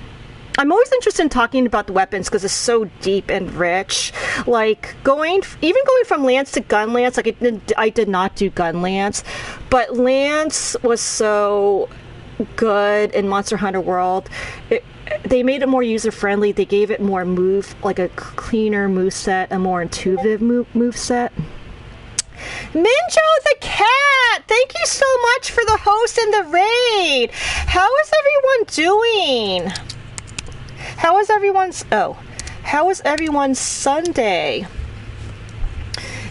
I'm always interested in talking about the weapons because it's so deep and rich. Like going from Lance to Gun Lance, like I did not do Gun Lance, but Lance was so good in Monster Hunter World. They made it more user friendly. They gave it more like a cleaner moveset, a more intuitive moveset. Minjo the Cat, thank you so much for the host and the raid. How is everyone doing? How was everyone's Sunday?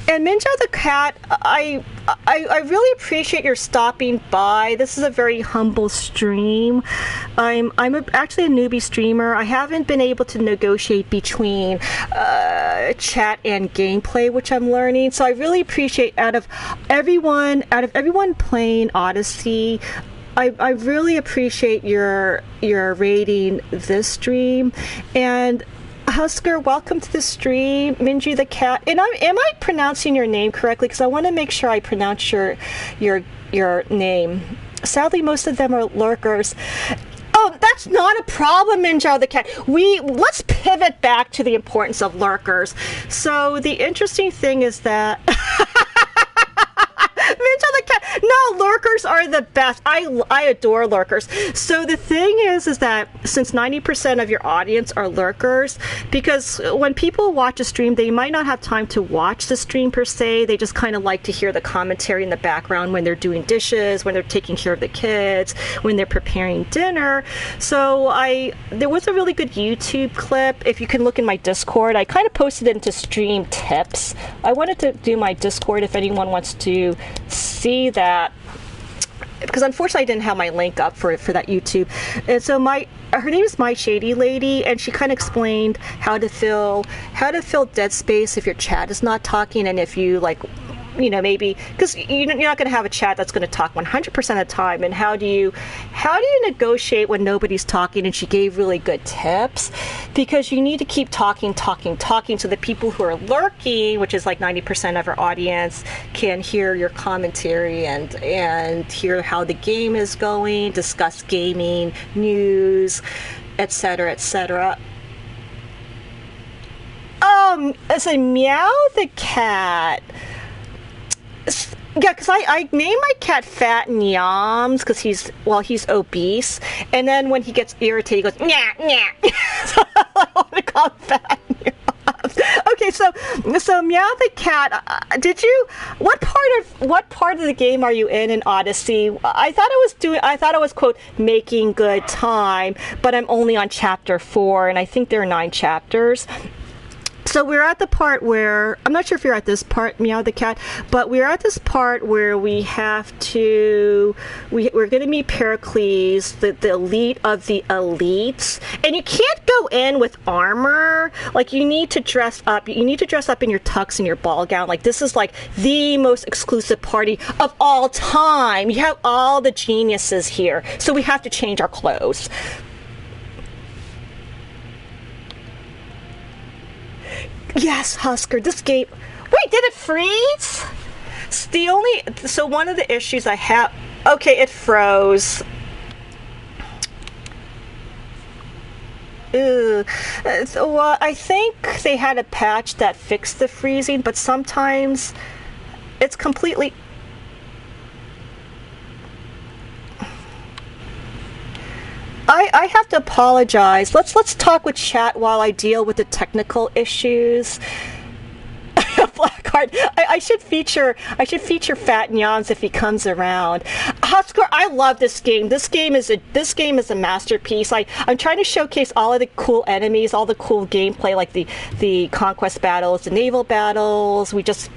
And Minjo the Cat, I really appreciate your stopping by. This is a very humble stream. I'm actually a newbie streamer. I haven't been able to negotiate between chat and gameplay, which I'm learning. So I really appreciate out of everyone playing Odyssey, I really appreciate your rating this stream. And Husker, welcome to the stream. Minji the Cat. And am I pronouncing your name correctly? Because I want to make sure I pronounce your name. Sadly, most of them are lurkers. Oh, that's not a problem, Minjo the Cat. Let's pivot back to the importance of lurkers. So the interesting thing is that Minjo the Cat. No, lurkers are the best. I adore lurkers. So the thing is that since 90% of your audience are lurkers, because when people watch a stream, they might not have time to watch the stream per se. They just kind of like to hear the commentary in the background when they're doing dishes, when they're taking care of the kids, when they're preparing dinner. So there was a really good YouTube clip. If you can look in my Discord, I kind of posted it into stream tips. I wanted to do my Discord if anyone wants to see that, because unfortunately I didn't have my link up for that YouTube. And so her name is My Shady Lady, and she kind of explained how to fill dead space if your chat is not talking, and if you maybe because you're not going to have a chat that's going to talk 100% of the time, and how do you negotiate when nobody's talking? And she gave really good tips. because you need to keep talking, so the people who are lurking, which is like 90% of our audience, can hear your commentary and hear how the game is going, discuss gaming, news, etc., etc. As a Meow the cat. Yeah, because I named my cat Fat and Yams because he's obese, and then when he gets irritated, he goes nya nya. So I want to call him Fat and Yams. Okay, so Meow the cat. What part of the game are you in Odyssey? I thought I was quote making good time, but I'm only on chapter 4, and I think there are 9 chapters. So we're at the part where, I'm not sure if you're at this part, Meow the cat, but we're at this part where we're going to meet Pericles, the elite of the elites. And you can't go in with armor. Like, you need to dress up. You need to dress up in your tux and your ball gown. Like, this is like the most exclusive party of all time. You have all the geniuses here. So we have to change our clothes. Yes, Husker, this game... Wait, did it freeze? So one of the issues I have... Okay, it froze. Ew. Well, I think they had a patch that fixed the freezing, but sometimes it's completely... I have to apologize. Let's talk with chat while I deal with the technical issues. Blackheart. I should feature Fat Nyans if he comes around. Husker, I love this game. This game is a masterpiece. I'm trying to showcase all of the cool enemies, all the cool gameplay, like the conquest battles, the naval battles. We just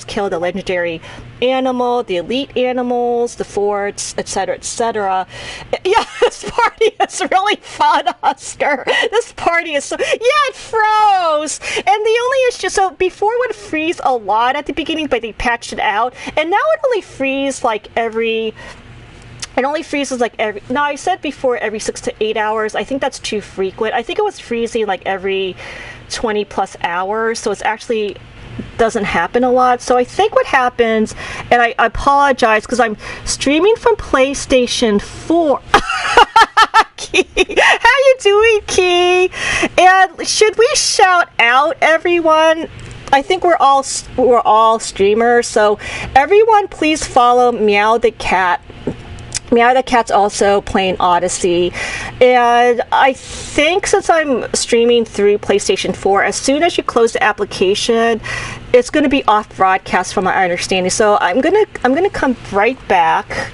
killed a legendary animal, the elite animals, the forts, etc., etc. Yeah, this party is really fun, Oscar. This party is it froze. And the only issue, so before it would freeze a lot at the beginning, but they patched it out, and now it only freezes like every. No, I said before every 6 to 8 hours. I think that's too frequent. I think it was freezing like every 20 plus hours, so it's actually doesn't happen a lot. So I think what happens, and I apologize because I'm streaming from PlayStation 4. Key, how you doing, Key? And should we shout out everyone? I think we're all streamers, so everyone please follow Meow the cat. Meow the cat's also playing Odyssey, and I think since I'm streaming through PlayStation 4, as soon as you close the application, it's going to be off broadcast from my understanding. So I'm gonna come right back.